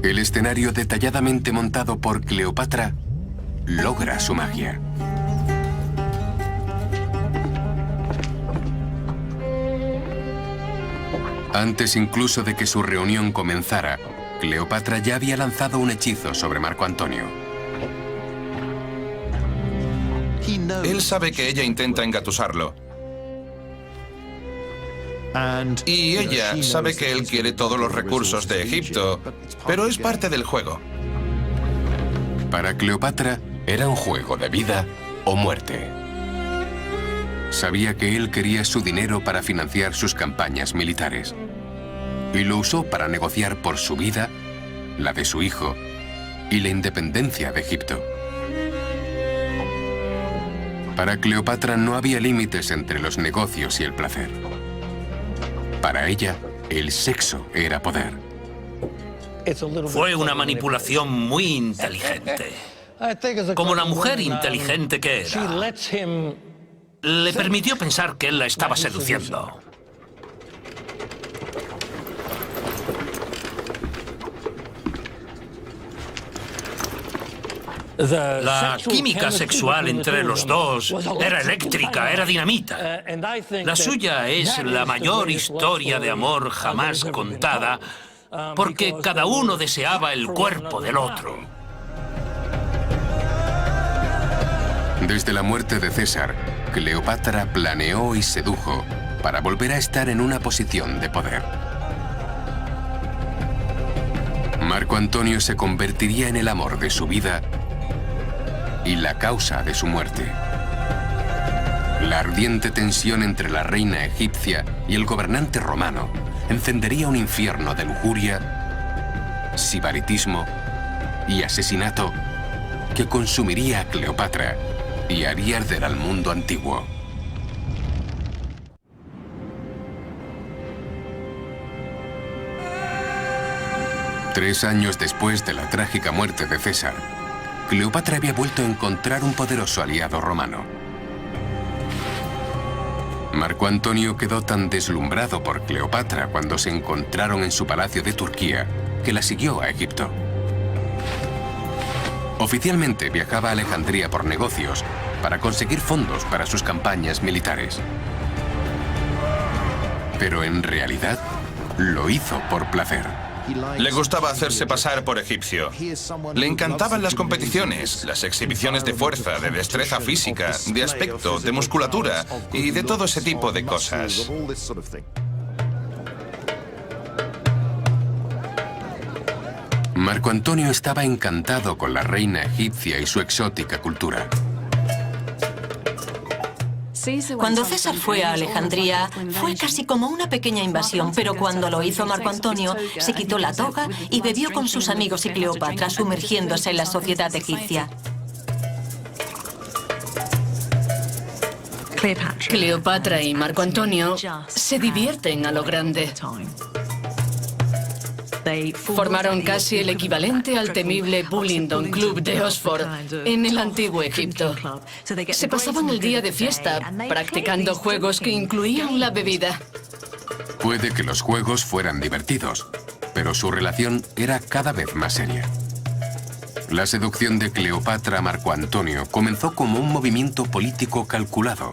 El escenario detalladamente montado por Cleopatra logra su magia. Antes incluso de que su reunión comenzara, Cleopatra ya había lanzado un hechizo sobre Marco Antonio. Él sabe que ella intenta engatusarlo. Y ella sabe que él quiere todos los recursos de Egipto, pero es parte del juego. Para Cleopatra era un juego de vida o muerte. Sabía que él quería su dinero para financiar sus campañas militares. Y lo usó para negociar por su vida, la de su hijo y la independencia de Egipto. Para Cleopatra no había límites entre los negocios y el placer. Para ella, el sexo era poder. Fue una manipulación muy inteligente. Como la mujer inteligente que era, le permitió pensar que él la estaba seduciendo. La química sexual entre los dos era eléctrica, era dinamita. La suya es la mayor historia de amor jamás contada, porque cada uno deseaba el cuerpo del otro. Desde la muerte de César, Cleopatra planeó y sedujo para volver a estar en una posición de poder. Marco Antonio se convertiría en el amor de su vida y la causa de su muerte. La ardiente tensión entre la reina egipcia y el gobernante romano encendería un infierno de lujuria, sibaritismo y asesinato que consumiría a Cleopatra y haría arder al mundo antiguo. Tres años después de la trágica muerte de César, Cleopatra había vuelto a encontrar un poderoso aliado romano. Marco Antonio quedó tan deslumbrado por Cleopatra cuando se encontraron en su palacio de Turquía que la siguió a Egipto. Oficialmente viajaba a Alejandría por negocios para conseguir fondos para sus campañas militares. Pero en realidad lo hizo por placer. Le gustaba hacerse pasar por egipcio. Le encantaban las competiciones, las exhibiciones de fuerza, de destreza física, de aspecto, de musculatura y de todo ese tipo de cosas. Marco Antonio estaba encantado con la reina egipcia y su exótica cultura. Cuando César fue a Alejandría, fue casi como una pequeña invasión, pero cuando lo hizo Marco Antonio, se quitó la toga y bebió con sus amigos y Cleopatra, sumergiéndose en la sociedad egipcia. Cleopatra y Marco Antonio se divierten a lo grande. Formaron casi el equivalente al temible Bullingdon Club de Oxford en el antiguo Egipto. Se pasaban el día de fiesta practicando juegos que incluían la bebida. Puede que los juegos fueran divertidos, pero su relación era cada vez más seria. La seducción de Cleopatra a Marco Antonio comenzó como un movimiento político calculado,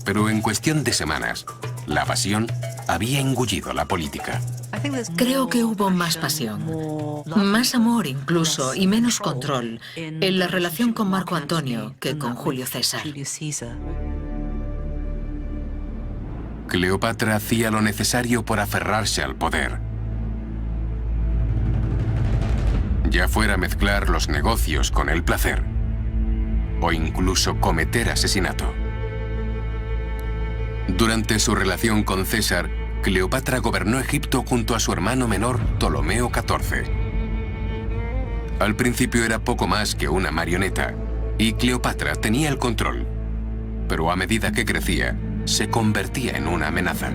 pero en cuestión de semanas, la pasión había engullido la política. Creo que hubo más pasión, más amor incluso y menos control en la relación con Marco Antonio que con Julio César. Cleopatra hacía lo necesario por aferrarse al poder. Ya fuera mezclar los negocios con el placer, o incluso cometer asesinato. Durante su relación con César, Cleopatra gobernó Egipto junto a su hermano menor Ptolomeo XIV. Al principio era poco más que una marioneta, y Cleopatra tenía el control. Pero a medida que crecía, se convertía en una amenaza.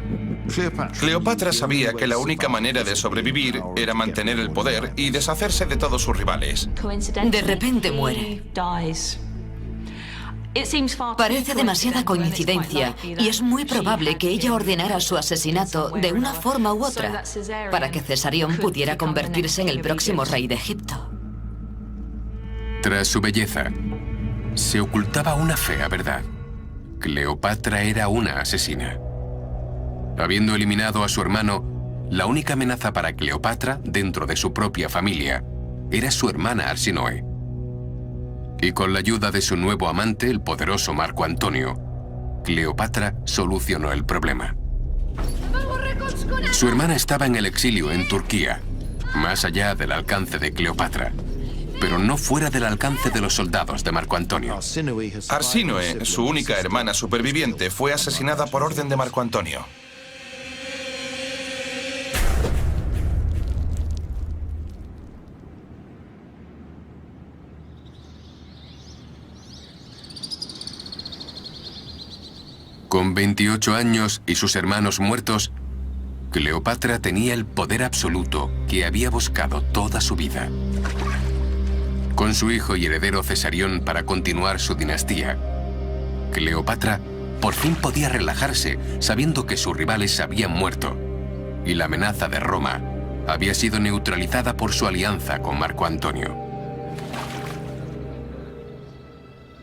Cleopatra sabía que la única manera de sobrevivir era mantener el poder y deshacerse de todos sus rivales. De repente muere. Parece demasiada coincidencia y es muy probable que ella ordenara su asesinato de una forma u otra para que Cesarión pudiera convertirse en el próximo rey de Egipto. Tras su belleza, se ocultaba una fea verdad. Cleopatra era una asesina. Habiendo eliminado a su hermano, la única amenaza para Cleopatra dentro de su propia familia era su hermana Arsinoe. Y con la ayuda de su nuevo amante, el poderoso Marco Antonio, Cleopatra solucionó el problema. Su hermana estaba en el exilio en Turquía, más allá del alcance de Cleopatra, pero no fuera del alcance de los soldados de Marco Antonio. Arsinoe, su única hermana superviviente, fue asesinada por orden de Marco Antonio. Con 28 años y sus hermanos muertos, Cleopatra tenía el poder absoluto que había buscado toda su vida. Con su hijo y heredero Cesarión para continuar su dinastía, Cleopatra por fin podía relajarse sabiendo que sus rivales habían muerto y la amenaza de Roma había sido neutralizada por su alianza con Marco Antonio.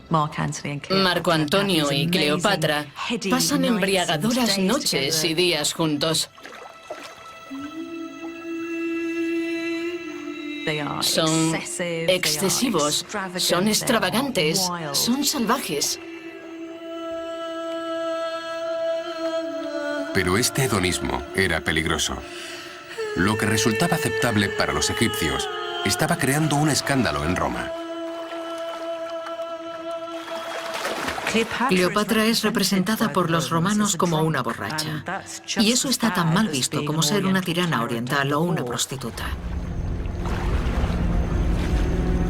Marco Antonio y Cleopatra pasan embriagadoras noches y días juntos. Son excesivos, son extravagantes, son salvajes. Pero este hedonismo era peligroso. Lo que resultaba aceptable para los egipcios estaba creando un escándalo en Roma. Cleopatra es representada por los romanos como una borracha. Y eso está tan mal visto como ser una tirana oriental o una prostituta.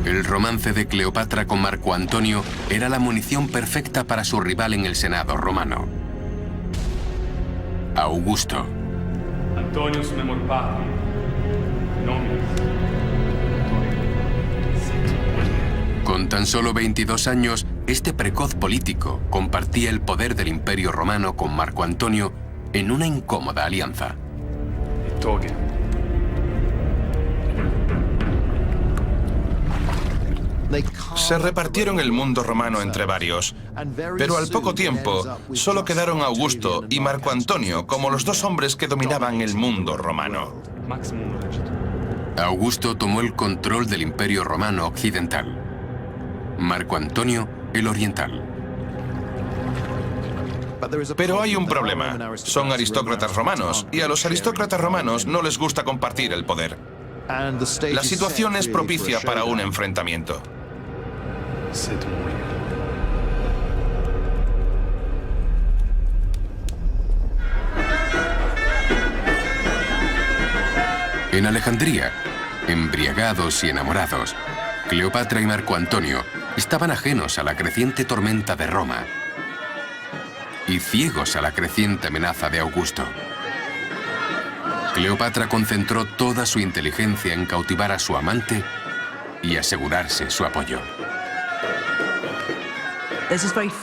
El romance de Cleopatra con Marco Antonio era la munición perfecta para su rival en el Senado romano, Augusto. Con tan solo 22 años, este precoz político compartía el poder del Imperio Romano con Marco Antonio en una incómoda alianza. Se repartieron el mundo romano entre varios, pero al poco tiempo solo quedaron Augusto y Marco Antonio como los dos hombres que dominaban el mundo romano. Augusto tomó el control del Imperio Romano occidental, Marco Antonio el oriental. Pero hay un problema. Son aristócratas romanos y a los aristócratas romanos no les gusta compartir el poder. La situación es propicia para un enfrentamiento. En Alejandría, embriagados y enamorados, Cleopatra y Marco Antonio estaban ajenos a la creciente tormenta de Roma y ciegos a la creciente amenaza de Augusto. Cleopatra concentró toda su inteligencia en cautivar a su amante y asegurarse su apoyo.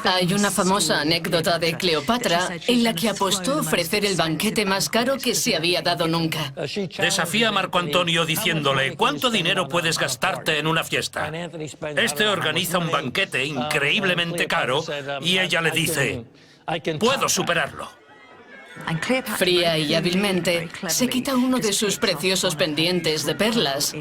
Hay una famosa anécdota de Cleopatra en la que apostó ofrecer el banquete más caro que se había dado nunca. Desafía a Marco Antonio diciéndole: ¿cuánto dinero puedes gastarte en una fiesta? Este organiza un banquete increíblemente caro y ella le dice: puedo superarlo. Fría y hábilmente se quita uno de sus preciosos pendientes de perlas.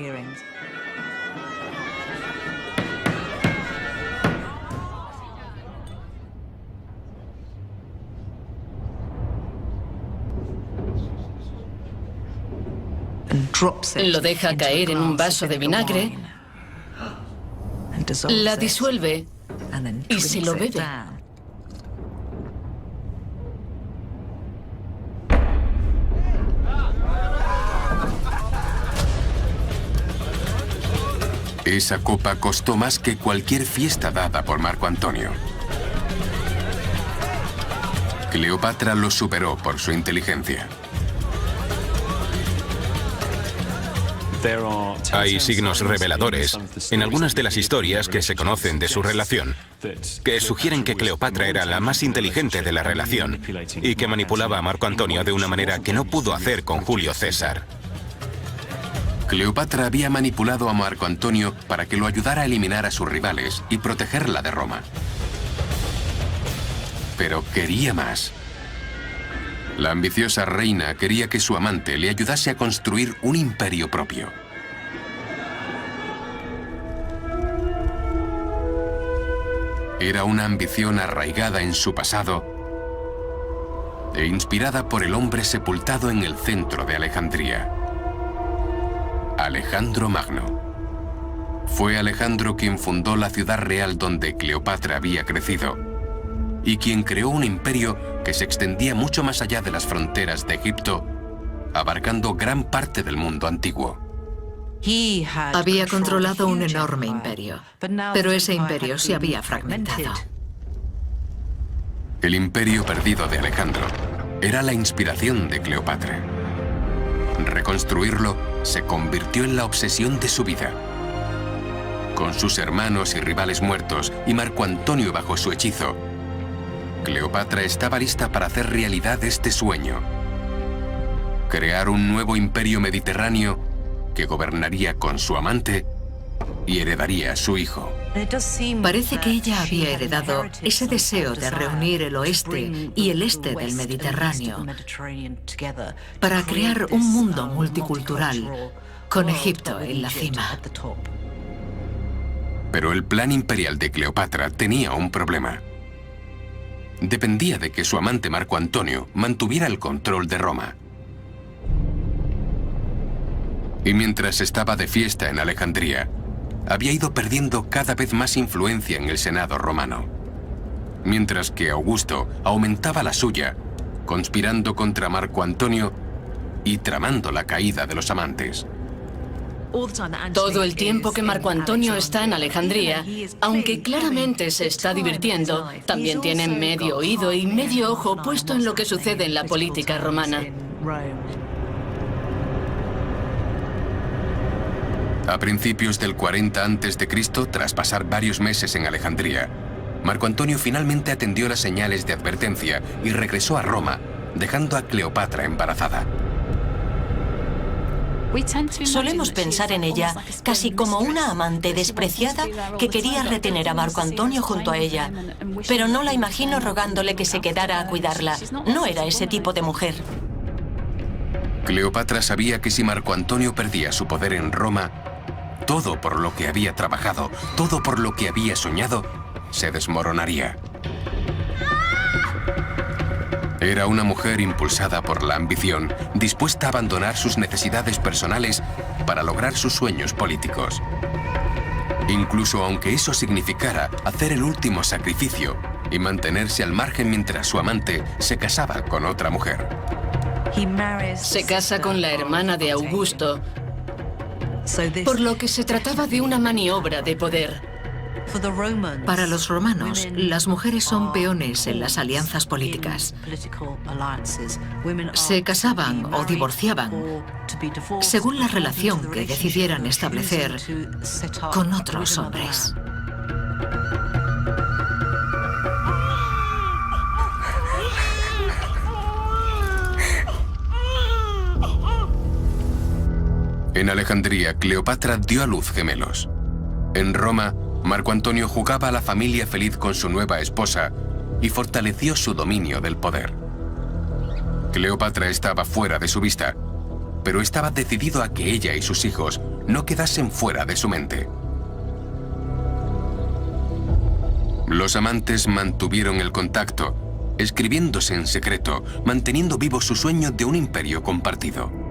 Lo deja caer en un vaso de vinagre, la disuelve y se lo bebe. Esa copa costó más que cualquier fiesta dada por Marco Antonio. Cleopatra lo superó por su inteligencia. Hay signos reveladores en algunas de las historias que se conocen de su relación, que sugieren que Cleopatra era la más inteligente de la relación y que manipulaba a Marco Antonio de una manera que no pudo hacer con Julio César. Cleopatra había manipulado a Marco Antonio para que lo ayudara a eliminar a sus rivales y protegerla de Roma. Pero quería más. La ambiciosa reina quería que su amante le ayudase a construir un imperio propio. Era una ambición arraigada en su pasado e inspirada por el hombre sepultado en el centro de Alejandría, Alejandro Magno. Fue Alejandro quien fundó la ciudad real donde Cleopatra había crecido y quien creó un imperio que se extendía mucho más allá de las fronteras de Egipto, abarcando gran parte del mundo antiguo. Había controlado un enorme imperio, pero ese imperio se había fragmentado. El imperio perdido de Alejandro era la inspiración de Cleopatra. Reconstruirlo se convirtió en la obsesión de su vida. Con sus hermanos y rivales muertos y Marco Antonio bajo su hechizo, Cleopatra estaba lista para hacer realidad este sueño. Crear un nuevo imperio mediterráneo que gobernaría con su amante y heredaría a su hijo. Parece que ella había heredado ese deseo de reunir el oeste y el este del Mediterráneo para crear un mundo multicultural, con Egipto en la cima. Pero el plan imperial de Cleopatra tenía un problema. Dependía de que su amante Marco Antonio mantuviera el control de Roma. Y mientras estaba de fiesta en Alejandría, había ido perdiendo cada vez más influencia en el Senado romano, mientras que Augusto aumentaba la suya, conspirando contra Marco Antonio y tramando la caída de los amantes. Todo el tiempo que Marco Antonio está en Alejandría, aunque claramente se está divirtiendo, también tiene medio oído y medio ojo puesto en lo que sucede en la política romana. A principios del 40 a.C., tras pasar varios meses en Alejandría, Marco Antonio finalmente atendió las señales de advertencia y regresó a Roma, dejando a Cleopatra embarazada. Solemos pensar en ella casi como una amante despreciada que quería retener a Marco Antonio junto a ella, pero no la imagino rogándole que se quedara a cuidarla. No era ese tipo de mujer. Cleopatra sabía que si Marco Antonio perdía su poder en Roma, todo por lo que había trabajado, todo por lo que había soñado, se desmoronaría. Era una mujer impulsada por la ambición, dispuesta a abandonar sus necesidades personales para lograr sus sueños políticos. Incluso aunque eso significara hacer el último sacrificio y mantenerse al margen mientras su amante se casaba con otra mujer. Se casa con la hermana de Augusto, por lo que se trataba de una maniobra de poder. Para los romanos, las mujeres son peones en las alianzas políticas. Se casaban o divorciaban según la relación que decidieran establecer con otros hombres. En Alejandría, Cleopatra dio a luz gemelos. En Roma, Marco Antonio jugaba a la familia feliz con su nueva esposa y fortaleció su dominio del poder. Cleopatra estaba fuera de su vista, pero estaba decidido a que ella y sus hijos no quedasen fuera de su mente. Los amantes mantuvieron el contacto, escribiéndose en secreto, manteniendo vivo su sueño de un imperio compartido.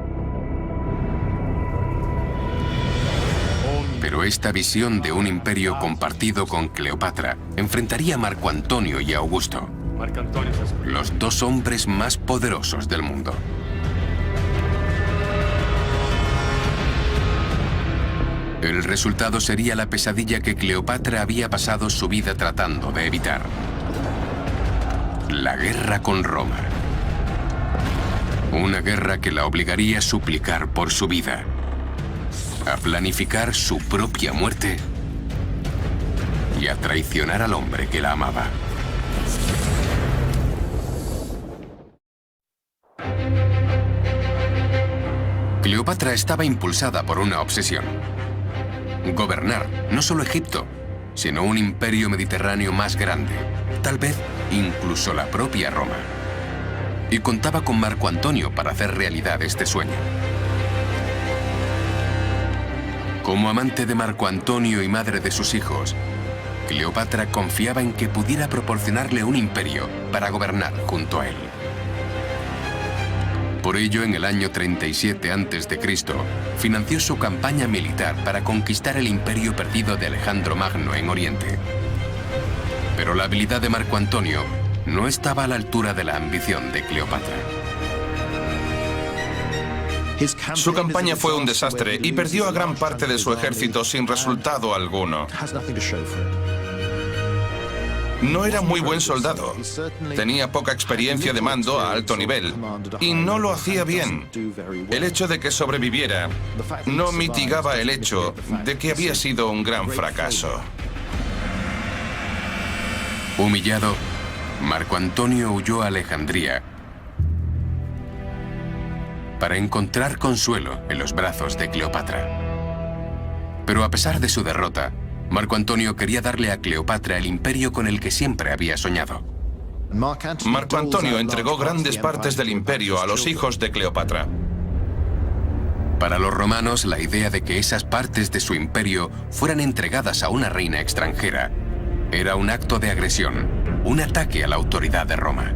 Pero esta visión de un imperio compartido con Cleopatra enfrentaría a Marco Antonio y a Augusto, los dos hombres más poderosos del mundo. El resultado sería la pesadilla que Cleopatra había pasado su vida tratando de evitar: la guerra con Roma. Una guerra que la obligaría a suplicar por su vida, a planificar su propia muerte y a traicionar al hombre que la amaba. Cleopatra estaba impulsada por una obsesión: gobernar no solo Egipto, sino un imperio mediterráneo más grande, tal vez incluso la propia Roma. Y contaba con Marco Antonio para hacer realidad este sueño. Como amante de Marco Antonio y madre de sus hijos, Cleopatra confiaba en que pudiera proporcionarle un imperio para gobernar junto a él. Por ello, en el año 37 a.C., financió su campaña militar para conquistar el imperio perdido de Alejandro Magno en Oriente. Pero la habilidad de Marco Antonio no estaba a la altura de la ambición de Cleopatra. Su campaña fue un desastre y perdió a gran parte de su ejército sin resultado alguno. No era muy buen soldado, tenía poca experiencia de mando a alto nivel y no lo hacía bien. El hecho de que sobreviviera no mitigaba el hecho de que había sido un gran fracaso. Humillado, Marco Antonio huyó a Alejandría para encontrar consuelo en los brazos de Cleopatra. Pero a pesar de su derrota, Marco Antonio quería darle a Cleopatra el imperio con el que siempre había soñado. Marco Antonio entregó grandes partes del imperio a los hijos de Cleopatra. Para los romanos, la idea de que esas partes de su imperio fueran entregadas a una reina extranjera era un acto de agresión, un ataque a la autoridad de Roma.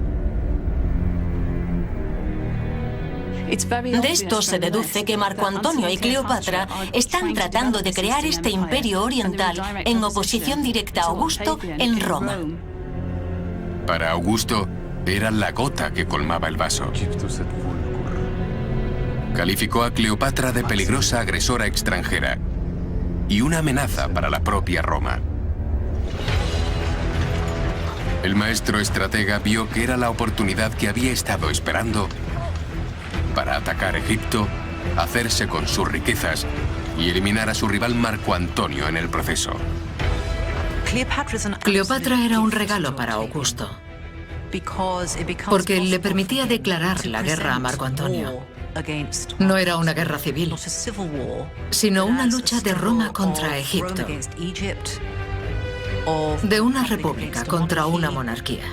De esto se deduce que Marco Antonio y Cleopatra están tratando de crear este imperio oriental en oposición directa a Augusto en Roma. Para Augusto, era la gota que colmaba el vaso. Calificó a Cleopatra de peligrosa agresora extranjera y una amenaza para la propia Roma. El maestro estratega vio que era la oportunidad que había estado esperando para atacar Egipto, hacerse con sus riquezas y eliminar a su rival Marco Antonio en el proceso. Cleopatra era un regalo para Augusto, porque le permitía declarar la guerra a Marco Antonio. No era una guerra civil, sino una lucha de Roma contra Egipto, de una república contra una monarquía,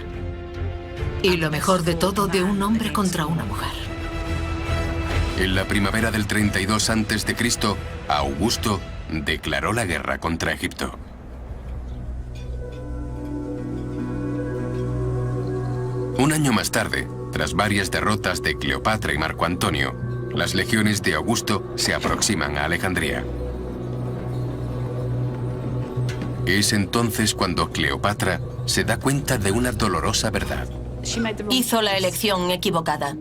y lo mejor de todo, de un hombre contra una mujer. En la primavera del 32 a.C., Augusto declaró la guerra contra Egipto. Un año más tarde, tras varias derrotas de Cleopatra y Marco Antonio, las legiones de Augusto se aproximan a Alejandría. Es entonces cuando Cleopatra se da cuenta de una dolorosa verdad. Hizo la elección equivocada.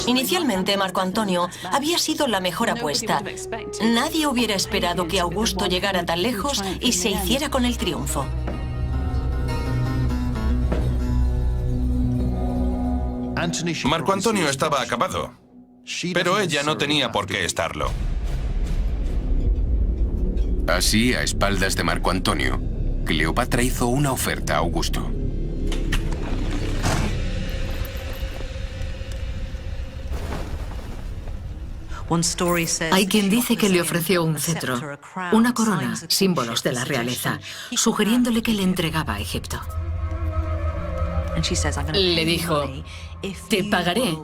Inicialmente, Marco Antonio había sido la mejor apuesta. Nadie hubiera esperado que Augusto llegara tan lejos y se hiciera con el triunfo. Marco Antonio estaba acabado, pero ella no tenía por qué estarlo. Así, a espaldas de Marco Antonio, Cleopatra hizo una oferta a Augusto. Hay quien dice que le ofreció un cetro, una corona, símbolos de la realeza, sugiriéndole que le entregaba a Egipto. Le dijo: te pagaré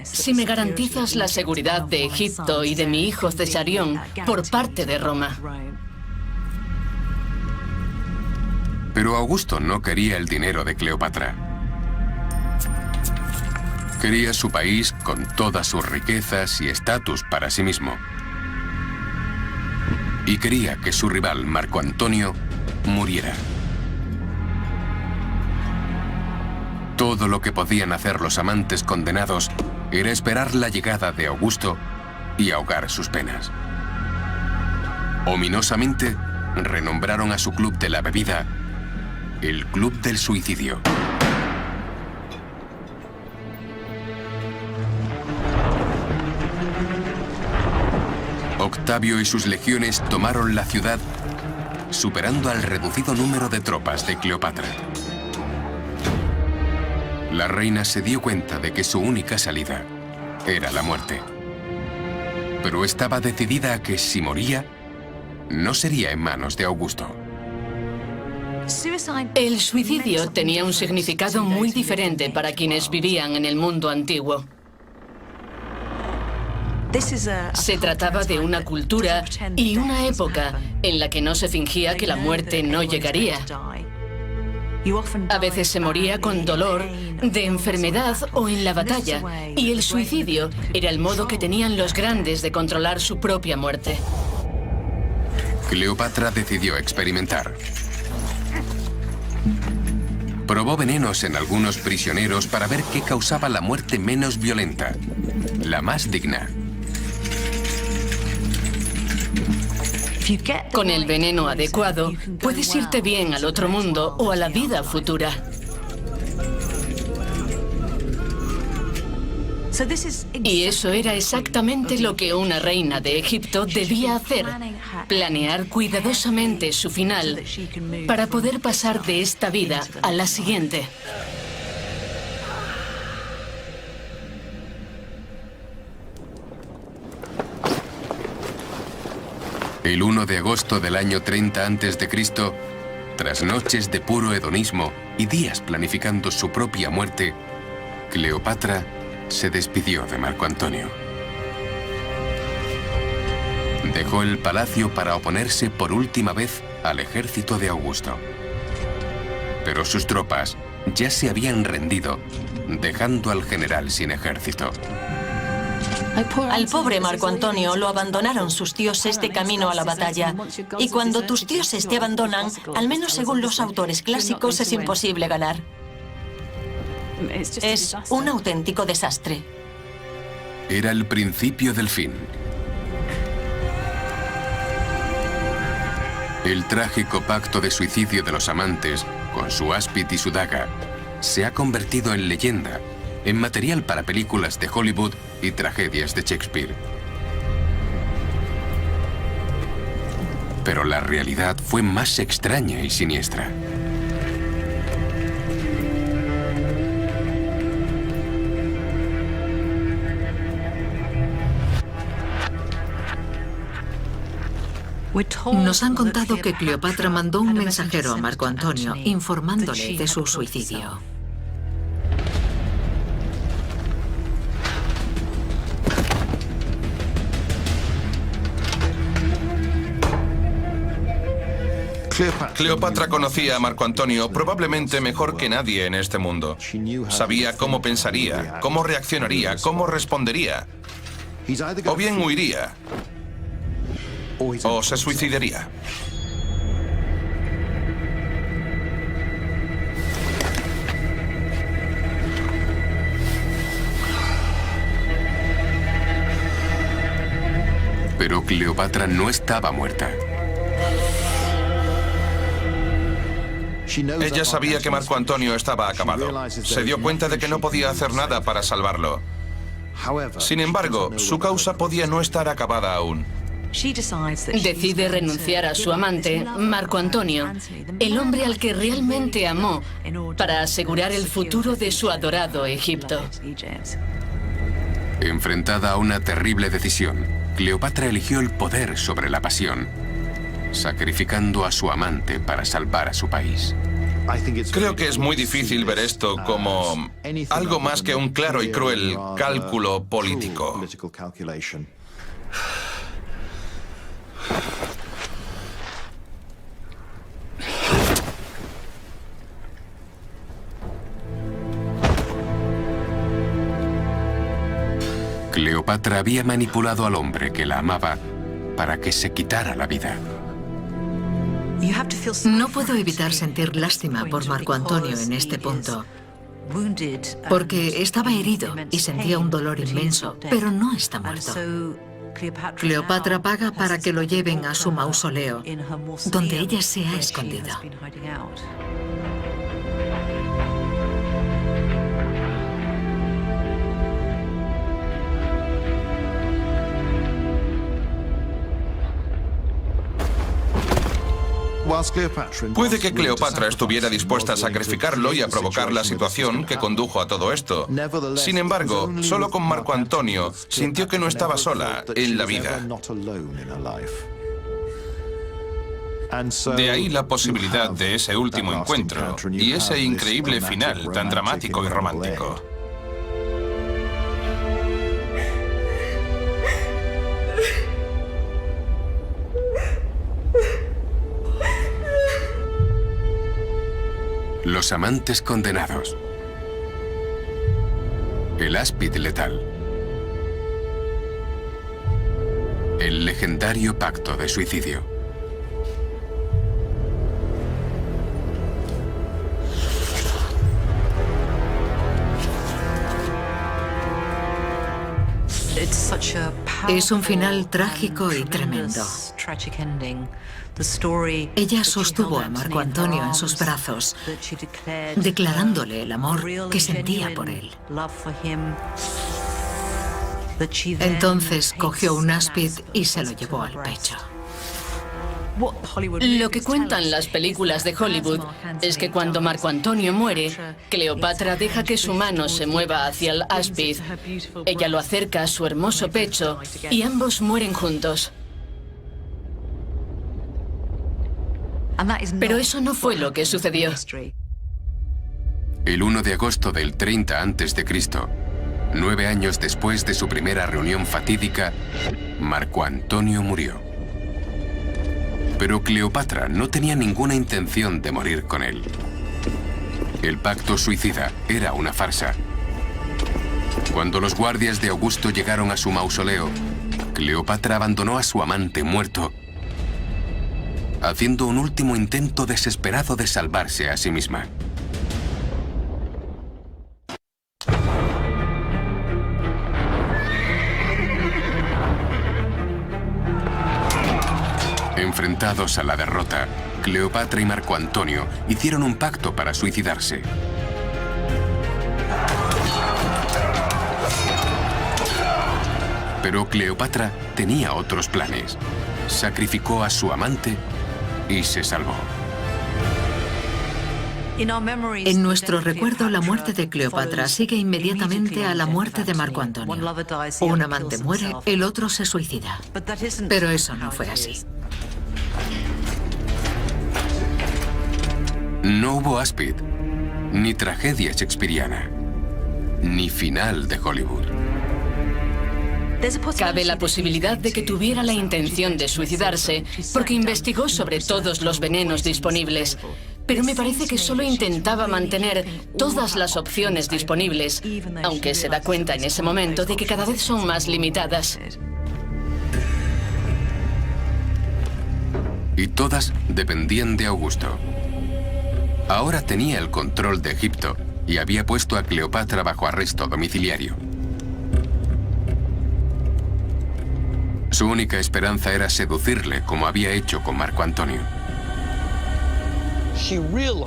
si me garantizas la seguridad de Egipto y de mi hijo Cesarión por parte de Roma. Pero Augusto no quería el dinero de Cleopatra. Quería su país con todas sus riquezas y estatus para sí mismo. Y quería que su rival, Marco Antonio, muriera. Todo lo que podían hacer los amantes condenados era esperar la llegada de Augusto y ahogar sus penas. Ominosamente, renombraron a su club de la bebida el Club del Suicidio. Octavio y sus legiones tomaron la ciudad, superando al reducido número de tropas de Cleopatra. La reina se dio cuenta de que su única salida era la muerte. Pero estaba decidida a que si moría, no sería en manos de Augusto. El suicidio tenía un significado muy diferente para quienes vivían en el mundo antiguo. Se trataba de una cultura y una época en la que no se fingía que la muerte no llegaría. A veces se moría con dolor, de enfermedad o en la batalla, y el suicidio era el modo que tenían los grandes de controlar su propia muerte. Cleopatra decidió experimentar. Probó venenos en algunos prisioneros para ver qué causaba la muerte menos violenta, la más digna. Con el veneno adecuado, puedes irte bien al otro mundo o a la vida futura. Y eso era exactamente lo que una reina de Egipto debía hacer: planear cuidadosamente su final para poder pasar de esta vida a la siguiente. El 1 de agosto del año 30 a.C., tras noches de puro hedonismo y días planificando su propia muerte, Cleopatra se despidió de Marco Antonio. Dejó el palacio para oponerse por última vez al ejército de Augusto. Pero sus tropas ya se habían rendido, dejando al general sin ejército. Al pobre Marco Antonio lo abandonaron sus dioses de camino a la batalla. Y cuando tus dioses te abandonan, al menos según los autores clásicos, es imposible ganar. Es un auténtico desastre. Era el principio del fin. El trágico pacto de suicidio de los amantes, con su áspid y su daga, se ha convertido en leyenda, en material para películas de Hollywood y tragedias de Shakespeare. Pero la realidad fue más extraña y siniestra. Nos han contado que Cleopatra mandó un mensajero a Marco Antonio informándole de su suicidio. Cleopatra conocía a Marco Antonio probablemente mejor que nadie en este mundo. Sabía cómo pensaría, cómo reaccionaría, cómo respondería. O bien huiría, o se suicidaría. Pero Cleopatra no estaba muerta. Ella sabía que Marco Antonio estaba acabado. Se dio cuenta de que no podía hacer nada para salvarlo. Sin embargo, su causa podía no estar acabada aún. Decide renunciar a su amante, Marco Antonio, el hombre al que realmente amó, para asegurar el futuro de su adorado Egipto. Enfrentada a una terrible decisión, Cleopatra eligió el poder sobre la pasión, sacrificando a su amante para salvar a su país. Creo que es muy difícil ver esto como algo más que un claro y cruel cálculo político. Cleopatra había manipulado al hombre que la amaba para que se quitara la vida. No puedo evitar sentir lástima por Marco Antonio en este punto, porque estaba herido y sentía un dolor inmenso, pero no está muerto. Cleopatra paga para que lo lleven a su mausoleo, donde ella se ha escondido. Puede que Cleopatra estuviera dispuesta a sacrificarlo y a provocar la situación que condujo a todo esto. Sin embargo, solo con Marco Antonio sintió que no estaba sola en la vida. De ahí la posibilidad de ese último encuentro y ese increíble final tan dramático y romántico. Los amantes condenados. El áspid letal. El legendario pacto de suicidio. Es un final trágico y tremendo. Ella sostuvo a Marco Antonio en sus brazos, declarándole el amor que sentía por él. Entonces cogió un áspid y se lo llevó al pecho. Lo que cuentan las películas de Hollywood es que cuando Marco Antonio muere, Cleopatra deja que su mano se mueva hacia el áspid. Ella lo acerca a su hermoso pecho y ambos mueren juntos. Pero eso no fue lo que sucedió. El 1 de agosto del 30 a.C., 9 años después de su primera reunión fatídica, Marco Antonio murió. Pero Cleopatra no tenía ninguna intención de morir con él. El pacto suicida era una farsa. Cuando los guardias de Augusto llegaron a su mausoleo, Cleopatra abandonó a su amante muerto, haciendo un último intento desesperado de salvarse a sí misma. Enfrentados a la derrota, Cleopatra y Marco Antonio hicieron un pacto para suicidarse. Pero Cleopatra tenía otros planes. Sacrificó a su amante y se salvó. En nuestro recuerdo, la muerte de Cleopatra sigue inmediatamente a la muerte de Marco Antonio. Un amante muere, el otro se suicida. Pero eso no fue así. No hubo áspid, ni tragedia shakespeariana, ni final de Hollywood. Cabe la posibilidad de que tuviera la intención de suicidarse porque investigó sobre todos los venenos disponibles. Pero me parece que solo intentaba mantener todas las opciones disponibles, aunque se da cuenta en ese momento de que cada vez son más limitadas. Y todas dependían de Augusto. Ahora tenía el control de Egipto y había puesto a Cleopatra bajo arresto domiciliario. Su única esperanza era seducirle como había hecho con Marco Antonio.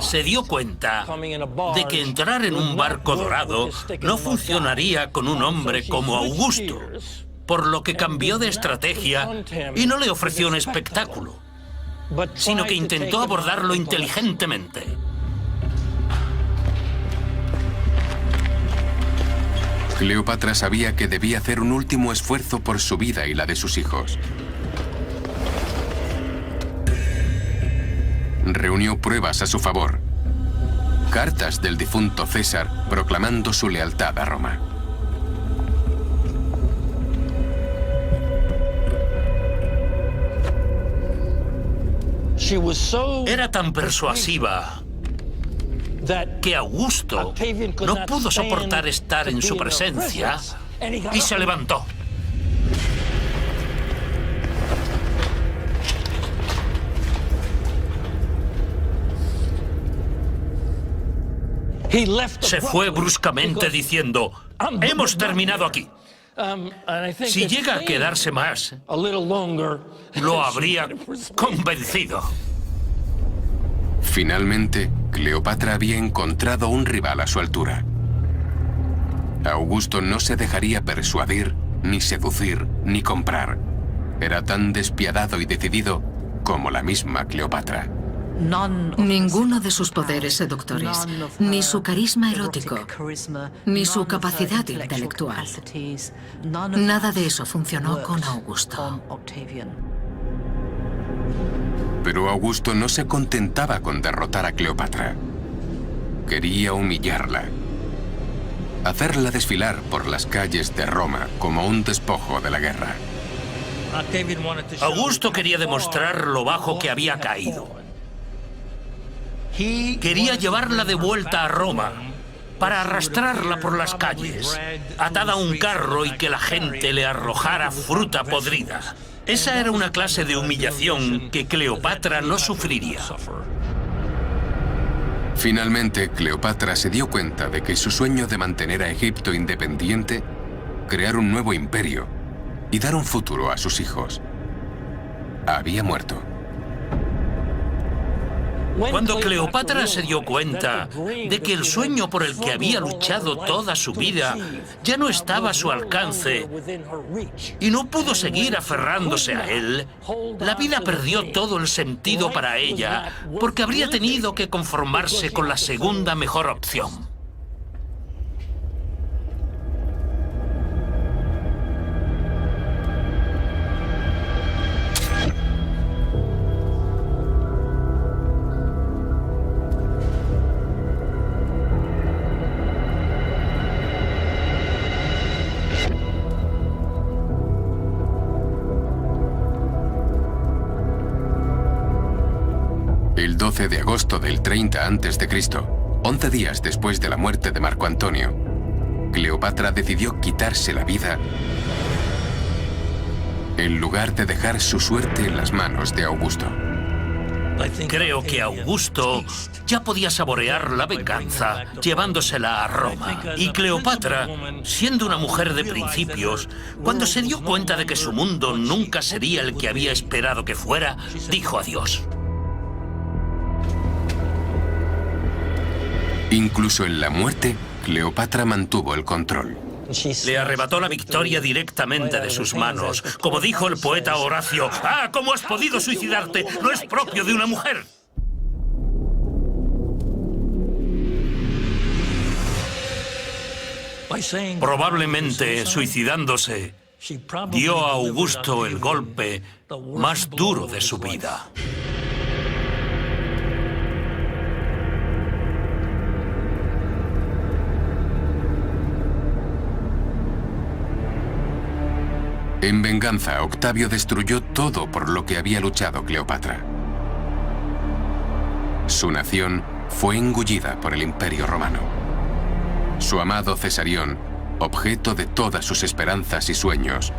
Se dio cuenta de que entrar en un barco dorado no funcionaría con un hombre como Augusto, por lo que cambió de estrategia y no le ofreció un espectáculo, sino que intentó abordarlo inteligentemente. Cleopatra sabía que debía hacer un último esfuerzo por su vida y la de sus hijos. Reunió pruebas a su favor. Cartas del difunto César proclamando su lealtad a Roma. Era tan persuasiva que Augusto no pudo soportar estar en su presencia y se levantó. Se fue bruscamente diciendo: hemos terminado aquí. Si llega a quedarse más, lo habría convencido. Finalmente, Cleopatra había encontrado un rival a su altura. Augusto no se dejaría persuadir, ni seducir, ni comprar. Era tan despiadado y decidido como la misma Cleopatra. Ninguno de sus poderes seductores, ni su carisma erótico, ni su capacidad intelectual. Nada de eso funcionó con Augusto. Pero Augusto no se contentaba con derrotar a Cleopatra. Quería humillarla. Hacerla desfilar por las calles de Roma como un despojo de la guerra. Augusto quería demostrar lo bajo que había caído. Quería llevarla de vuelta a Roma para arrastrarla por las calles, atada a un carro y que la gente le arrojara fruta podrida. Esa era una clase de humillación que Cleopatra no sufriría. Finalmente, Cleopatra se dio cuenta de que su sueño de mantener a Egipto independiente, crear un nuevo imperio y dar un futuro a sus hijos, había muerto. Cuando Cleopatra se dio cuenta de que el sueño por el que había luchado toda su vida ya no estaba a su alcance y no pudo seguir aferrándose a él, la vida perdió todo el sentido para ella porque habría tenido que conformarse con la segunda mejor opción. 12 de agosto del 30 a.C., 11 días después de la muerte de Marco Antonio, Cleopatra decidió quitarse la vida en lugar de dejar su suerte en las manos de Augusto. Creo que Augusto ya podía saborear la venganza llevándosela a Roma. Y Cleopatra, siendo una mujer de principios, cuando se dio cuenta de que su mundo nunca sería el que había esperado que fuera, dijo adiós. Incluso en la muerte, Cleopatra mantuvo el control. Le arrebató la victoria directamente de sus manos. Como dijo el poeta Horacio, ¡ah, cómo has podido suicidarte! No es propio de una mujer. Probablemente, suicidándose, dio a Augusto el golpe más duro de su vida. En venganza, Octavio destruyó todo por lo que había luchado Cleopatra. Su nación fue engullida por el Imperio Romano. Su amado Cesarión, objeto de todas sus esperanzas y sueños,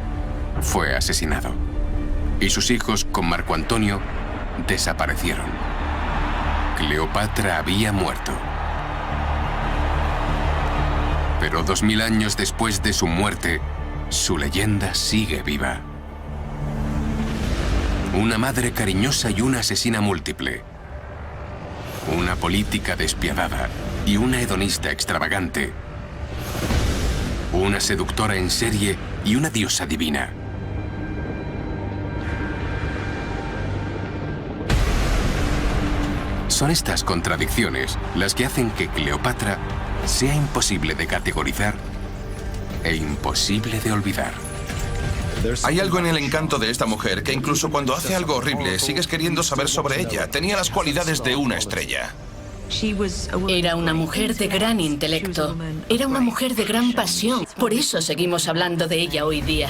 fue asesinado. Y sus hijos, con Marco Antonio, desaparecieron. Cleopatra había muerto. Pero 2000 años después de su muerte, su leyenda sigue viva. Una madre cariñosa y una asesina múltiple. Una política despiadada y una hedonista extravagante. Una seductora en serie y una diosa divina. Son estas contradicciones las que hacen que Cleopatra sea imposible de categorizar e imposible de olvidar. Hay algo en el encanto de esta mujer que incluso cuando hace algo horrible sigues queriendo saber sobre ella. Tenía las cualidades de una estrella. Era una mujer de gran intelecto. Era una mujer de gran pasión. Por eso seguimos hablando de ella hoy día.